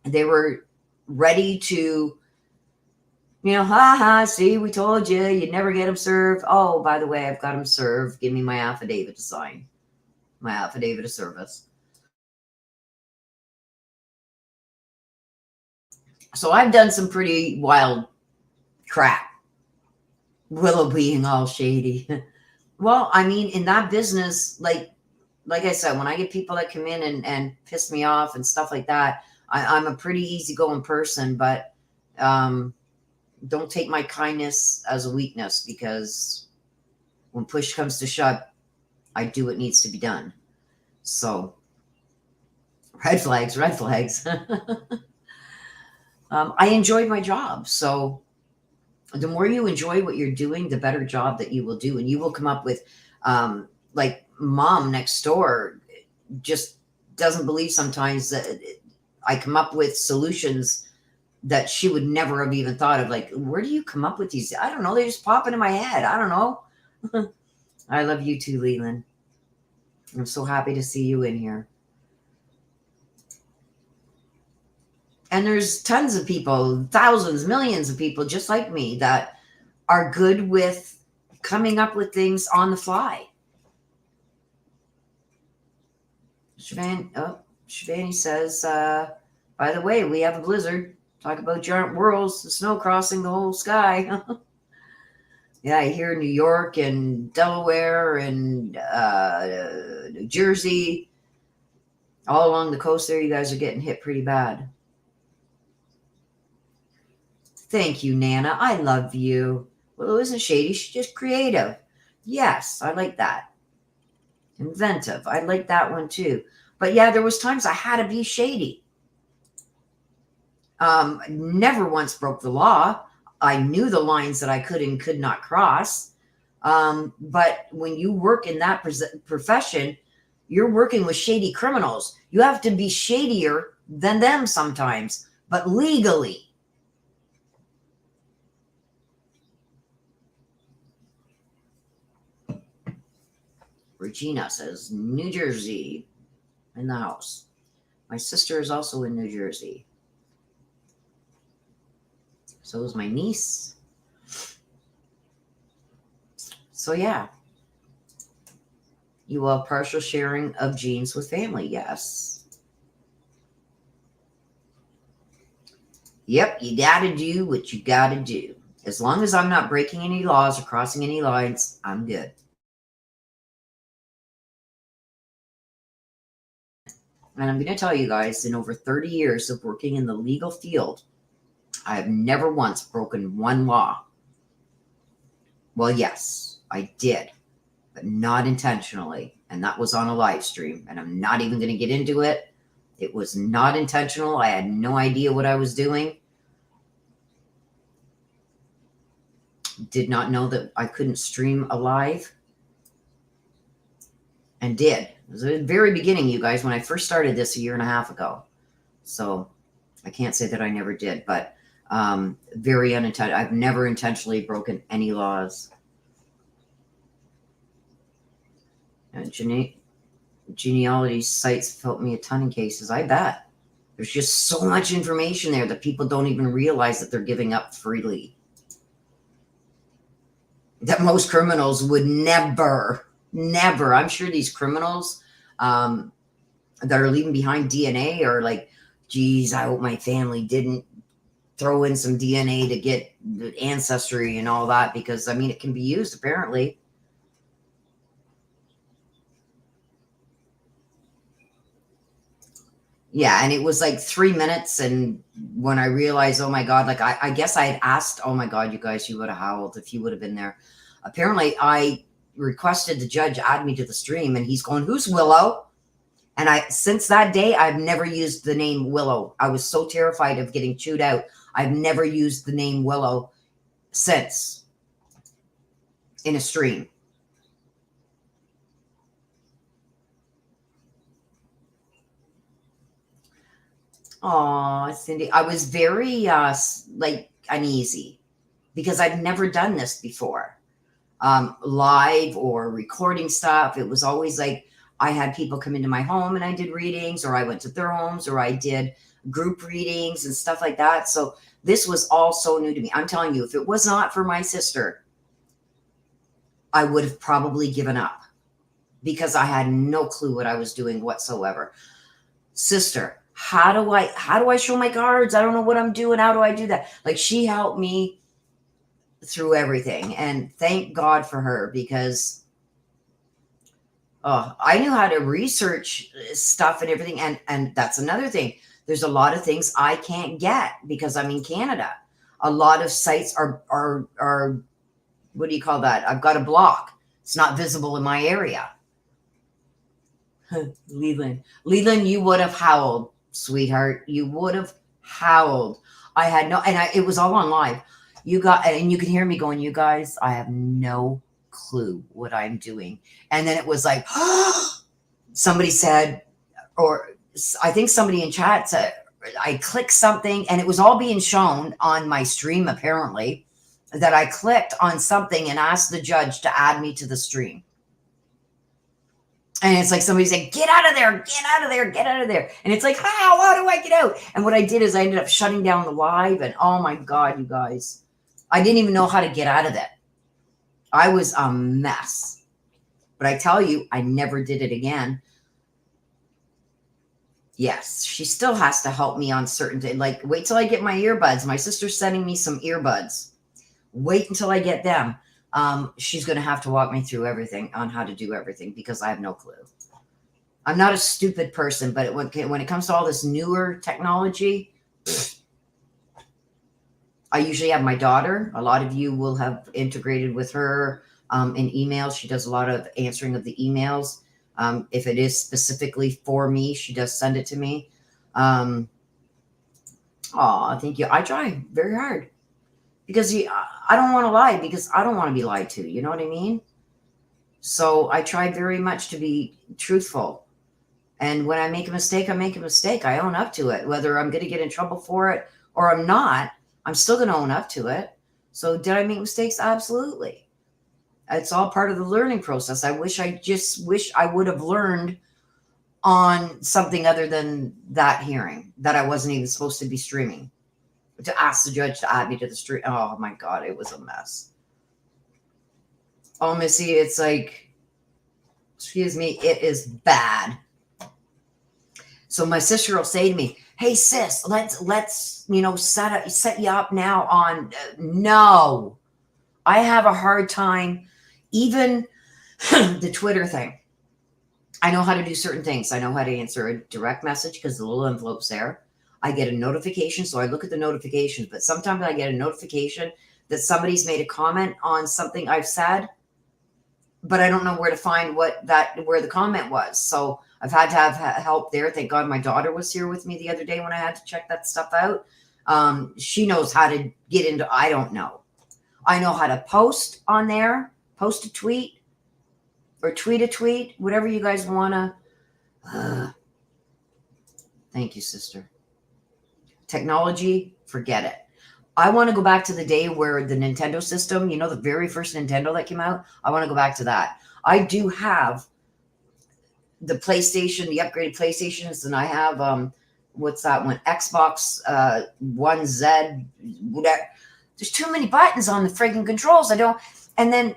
they were ready to, see, we told you, you'd never get them served. Oh, by the way, I've got them served. Give me my affidavit to sign, my affidavit of service. So I've done some pretty wild crap. Willow being all shady. Well, I mean, in that business, like I said, when I get people that come in and piss me off and stuff like that, I'm a pretty easygoing person, but don't take my kindness as a weakness, because when push comes to shove, I do what needs to be done. So red flags, red flags. I enjoyed my job. So the more you enjoy what you're doing, the better job that you will do. And you will come up with, like mom next door just doesn't believe sometimes that I come up with solutions that she would never have even thought of. Like, where do you come up with these? I don't know. They just pop into my head. I don't know. I love you too, Leland. I'm so happy to see you in here. And there's tons of people, thousands, millions of people just like me that are good with coming up with things on the fly. Shivani says, by the way, we have a blizzard. Talk about giant whirls, the snow crossing the whole sky. Yeah, I hear New York and Delaware and New Jersey, all along the coast there, you guys are getting hit pretty bad. Thank you, Nana. I love you. Well, it isn't shady. She's just creative. Yes, I like that. Inventive. I like that one too. But yeah, there was times I had to be shady. Never once broke the law. I knew the lines that I could and could not cross. But when you work in that profession, you're working with shady criminals. You have to be shadier than them sometimes, but legally. Regina says, New Jersey in the house. My sister is also in New Jersey. So is my niece. So yeah. You will have partial sharing of genes with family. Yes. Yep, you gotta do what you gotta do. As long as I'm not breaking any laws or crossing any lines, I'm good. And I'm going to tell you guys, in over 30 years of working in the legal field, I have never once broken one law. Well, yes, I did, but not intentionally. And that was on a live stream. And I'm not even going to get into it. It was not intentional. I had no idea what I was doing. Did not know that I couldn't stream alive. And did. It was the very beginning, you guys, when I first started this a year and a half ago. So I can't say that I never did, but very unintentional. I've never intentionally broken any laws. And Genealogy sites helped me a ton in cases. I bet. There's just so much information there that people don't even realize that they're giving up freely. That most criminals would never. I'm sure these criminals that are leaving behind DNA are like, geez, I hope my family didn't throw in some DNA to get the ancestry and all that, because I mean, it can be used apparently. Yeah, and it was like 3 minutes, and when I realized, oh my God, like I guess I had asked, oh my God, you guys, you would have howled if you would have been there. Apparently, I requested the judge add me to the stream, and he's going, who's Willow? And since that day, I've never used the name Willow. I was so terrified of getting chewed out. I've never used the name Willow since in a stream. Oh, Cindy, I was very like uneasy because I've never done this before. Live or recording stuff. It was always like I had people come into my home and I did readings, or I went to their homes, or I did group readings and stuff like that. So this was all so new to me. I'm telling you, if it was not for my sister, I would have probably given up because I had no clue what I was doing whatsoever. Sister, how do I show my cards? I don't know what I'm doing. How do I do that? Like, she helped me through everything, and thank God for her, because I knew how to research stuff and everything. And that's another thing. There's a lot of things I can't get because I'm in Canada. A lot of sites are what do you call that? I've got a block. It's not visible in my area. Leland, you would have howled, sweetheart. You would have howled. I had no, and it was all on live. You can hear me going, you guys, I have no clue what I'm doing. And then it was like, somebody said, or I think somebody in chat said, I clicked something, and it was all being shown on my stream, apparently, that I clicked on something and asked the judge to add me to the stream. And it's like somebody said, get out of there, get out of there, get out of there. And it's like, how do I get out? And what I did is I ended up shutting down the live, and oh my God, you guys, I didn't even know how to get out of it. I was a mess. But I tell you, I never did it again. Yes, she still has to help me on certain things. Like, wait till I get my earbuds. My sister's sending me some earbuds. Wait until I get them. She's going to have to walk me through everything on how to do everything, because I have no clue. I'm not a stupid person, but when it comes to all this newer technology, I usually have my daughter. A lot of you will have integrated with her in emails. She does a lot of answering of the emails. If it is specifically for me, she does send it to me. Thank you. I try very hard because I don't want to lie, because I don't want to be lied to. You know what I mean? So I try very much to be truthful. And when I make a mistake, I make a mistake. I own up to it. Whether I'm going to get in trouble for it or I'm not, I'm still going to own up to it. So did I make mistakes? Absolutely. It's all part of the learning process. I wish I would have learned on something other than that hearing, that I wasn't even supposed to be streaming, to ask the judge to add me to the stream. Oh my God, it was a mess. Oh, Missy, it's like, excuse me, it is bad. So my sister will say to me, hey sis, let's set you up now on no. I have a hard time, even the Twitter thing. I know how to do certain things. I know how to answer a direct message because the little envelope's there. I get a notification, so I look at the notifications, but sometimes I get a notification that somebody's made a comment on something I've said, but I don't know where to find where the comment was. So I've had to have help there. Thank God my daughter was here with me the other day when I had to check that stuff out. She knows how to get into, I don't know. I know how to post on there, post a tweet or tweet a tweet, whatever you guys want to. Thank you, sister. Technology, forget it. I want to go back to the day where the Nintendo system, the very first Nintendo that came out, I want to go back to that. I do have the PlayStation, the upgraded PlayStations, and I have what's that one? Xbox One Z, whatever. There's too many buttons on the freaking controls. I don't. And then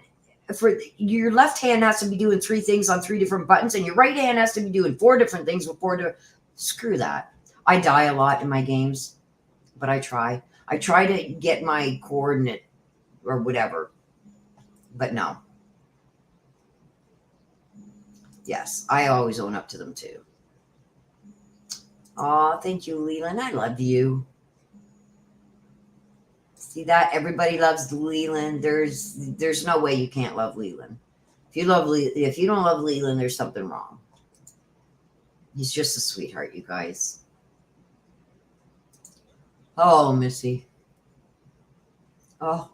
for your left hand has to be doing 3 things on 3 different buttons, and your right hand has to be doing 4 different things with 4 different. Screw that. I die a lot in my games, but I try. I try to get my coordinate or whatever, but no. Yes, I always own up to them too. Oh, thank you, Leland. I love you. See that? Everybody loves Leland. There's no way you can't love Leland. If you don't love Leland, there's something wrong. He's just a sweetheart, you guys. Oh, Missy. Oh,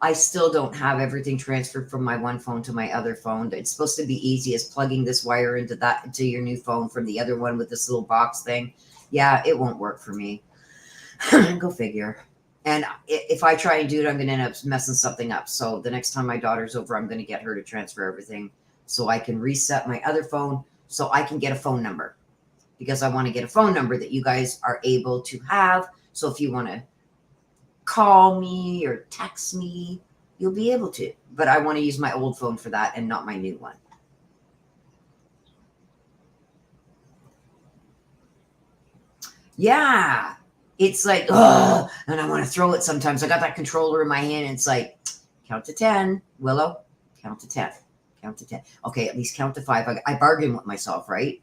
I still don't have everything transferred from my one phone to my other phone. It's supposed to be easy as plugging this wire into your new phone from the other one with this little box thing. Yeah, it won't work for me. Go figure. And if I try and do it, I'm going to end up messing something up. So the next time my daughter's over, I'm going to get her to transfer everything so I can reset my other phone so I can get a phone number, because I want to get a phone number that you guys are able to have. So if you want to call me or text me, you'll be able to. But I want to use my old phone for that and not my new one. Yeah. It's like, oh, and I want to throw it sometimes. I got that controller in my hand, and it's like, count to 10, Willow. Count to 10. Count to 10. Okay, at least count to 5. I bargain with myself, right?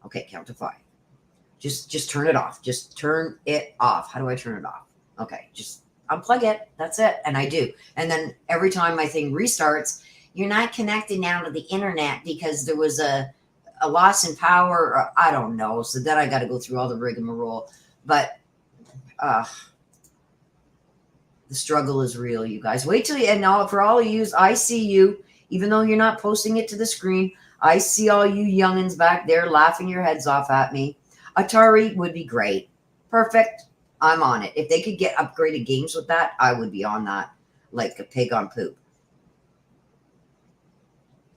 Okay, count to 5. Just turn it off. Just turn it off. How do I turn it off? Okay, just unplug it. That's it. And I do. And then every time my thing restarts, you're not connected now to the internet because there was a loss in power, or I don't know. So then I got to go through all the rigmarole. But the struggle is real, you guys. Wait till you, and all, for all of you, I see you, even though you're not posting it to the screen. I see all you youngins back there laughing your heads off at me. Atari would be great. Perfect. I'm on it. If they could get upgraded games with that, I would be on that like a pig on poop.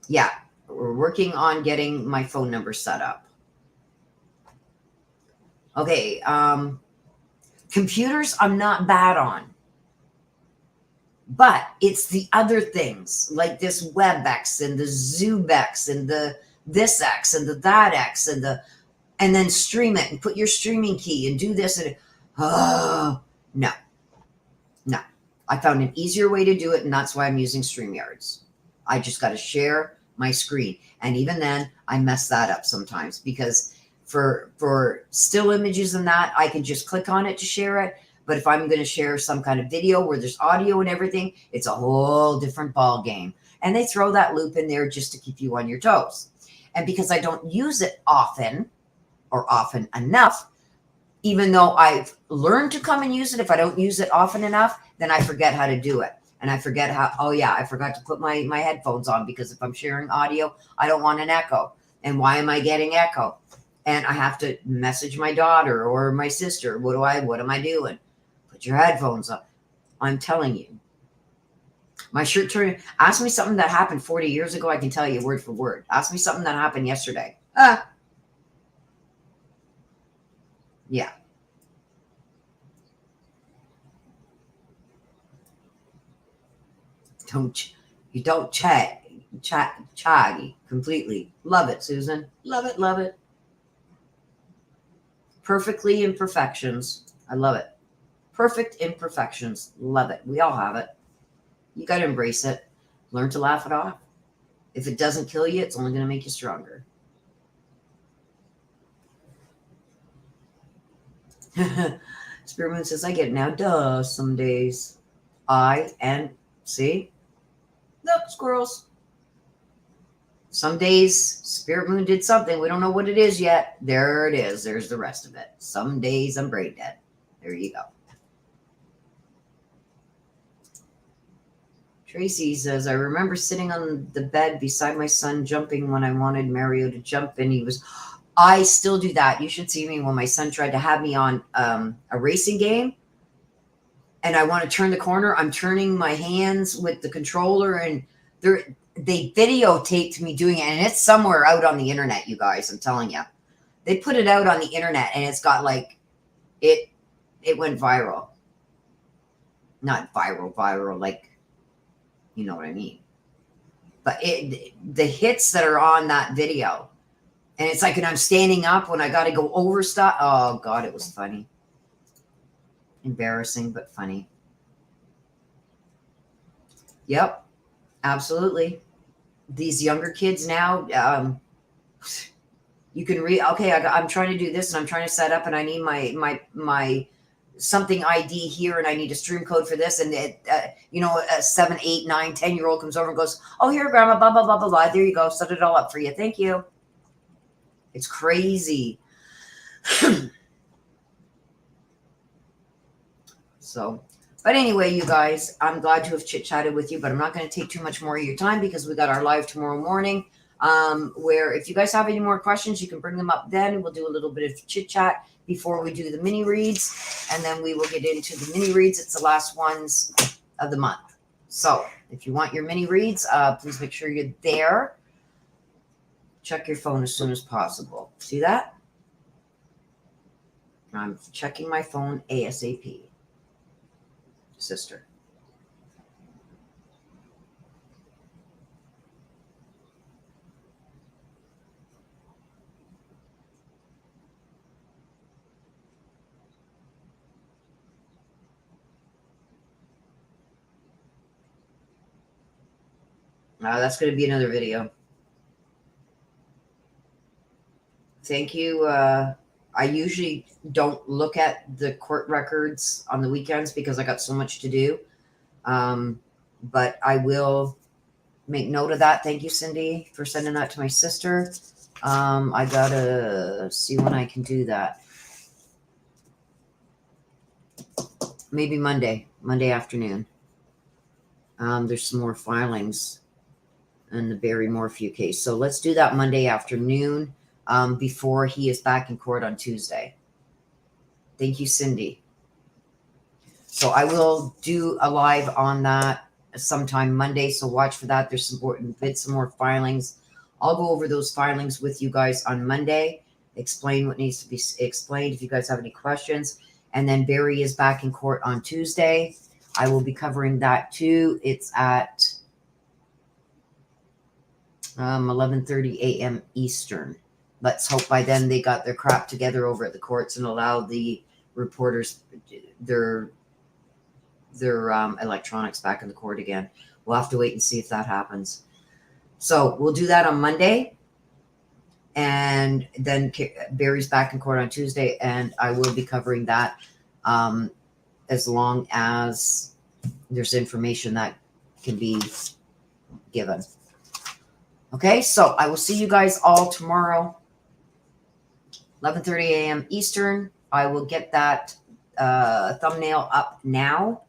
Yeah, we're working on getting my phone number set up. Okay, computers I'm not bad on. But it's the other things like this WebEx and the ZoomX and the this X and the that X and then stream it and put your streaming key and do this and no. I found an easier way to do it, and that's why I'm using StreamYards. I just got to share my screen, and even then I mess that up sometimes because for still images and that I can just click on it to share it. But if I'm going to share some kind of video where there's audio and everything, it's a whole different ball game. And they throw that loop in there just to keep you on your toes. And because I don't use it often or often enough, even though I've learned to come and use it, if I don't use it often enough, then I forget how to do it. And I forget how, oh yeah, I forgot to put my headphones on because if I'm sharing audio, I don't want an echo. And why am I getting echo? And I have to message my daughter or my sister. What am I doing? Put your headphones on. I'm telling you. My shirt turned. Ask me something that happened 40 years ago. I can tell you word for word. Ask me something that happened yesterday. Yeah. You don't chatty completely. Love it, Susan. Love it, love it. Perfectly imperfections. I love it. Perfect imperfections. Love it. We all have it. You got to embrace it. Learn to laugh it off. If it doesn't kill you, it's only going to make you stronger. Spirit Moon says, I get it now. Duh, some days. See? Look, squirrels. Some days, Spirit Moon did something. We don't know what it is yet. There it is. There's the rest of it. Some days I'm brain dead. There you go. Tracy says, I remember sitting on the bed beside my son jumping when I wanted Mario to jump, and I still do that. You should see me when my son tried to have me on a racing game, and I want to turn the corner. I'm turning my hands with the controller, and they videotaped me doing it, and it's somewhere out on the internet, you guys. I'm telling you, they put it out on the internet, and it's got like it went viral. Not viral, like, you know what I mean. But the hits that are on that video, and it's like, and I'm standing up when I got to go over stuff. Oh God, it was funny, embarrassing but funny. Yep, absolutely. These younger kids now, you can read. Okay, I'm trying to do this, and I'm trying to set up, and I need my something ID here, and I need a stream code for this, and you know, a 7, 8, 9, 10-year-old comes over and goes, "Oh, here, Grandma, blah blah blah blah blah. There you go. Set it all up for you. Thank you." It's crazy. So. But anyway, you guys, I'm glad to have chit-chatted with you, but I'm not going to take too much more of your time because we got our live tomorrow morning, where if you guys have any more questions, you can bring them up then. We'll do a little bit of chit-chat before we do the mini reads, and then we will get into the mini reads. It's the last ones of the month. So if you want your mini reads, please make sure you're there. Check your phone as soon as possible. See that? I'm checking my phone ASAP. Sister. That's going to be another video. Thank you. I usually don't look at the court records on the weekends because I got so much to do. But I will make note of that. Thank you, Cindy, for sending that to my sister. I gotta see when I can do that. Maybe Monday afternoon. There's some more filings in the Barry Morphew case. So let's do that Monday afternoon. Before he is back in court on Tuesday. Thank you, Cindy. So I will do a live on that sometime Monday. So watch for that. There's some more filings. I'll go over those filings with you guys on Monday. Explain what needs to be explained if you guys have any questions. And then Barry is back in court on Tuesday. I will be covering that too. It's at 11:30 a.m. Eastern. Let's hope by then they got their crap together over at the courts and allow the reporters their electronics back in the court again. We'll have to wait and see if that happens. So we'll do that on Monday. And then Barry's back in court on Tuesday, and I will be covering that as long as there's information that can be given. Okay, so I will see you guys all tomorrow. 11:30 a.m. Eastern. I will get that thumbnail up now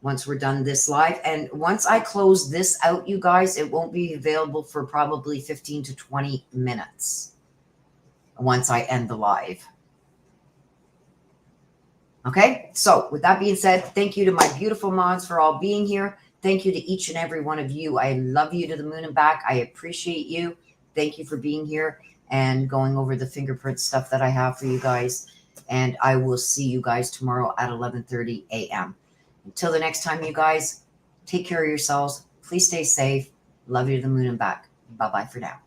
once we're done this live. And once I close this out, you guys, it won't be available for probably 15 to 20 minutes once I end the live. Okay, so with that being said, thank you to my beautiful mods for all being here. Thank you to each and every one of you. I love you to the moon and back. I appreciate you. Thank you for being here and going over the fingerprint stuff that I have for you guys. And I will see you guys tomorrow at 11:30 a.m. Until the next time, you guys, take care of yourselves. Please stay safe. Love you to the moon and back. Bye-bye for now.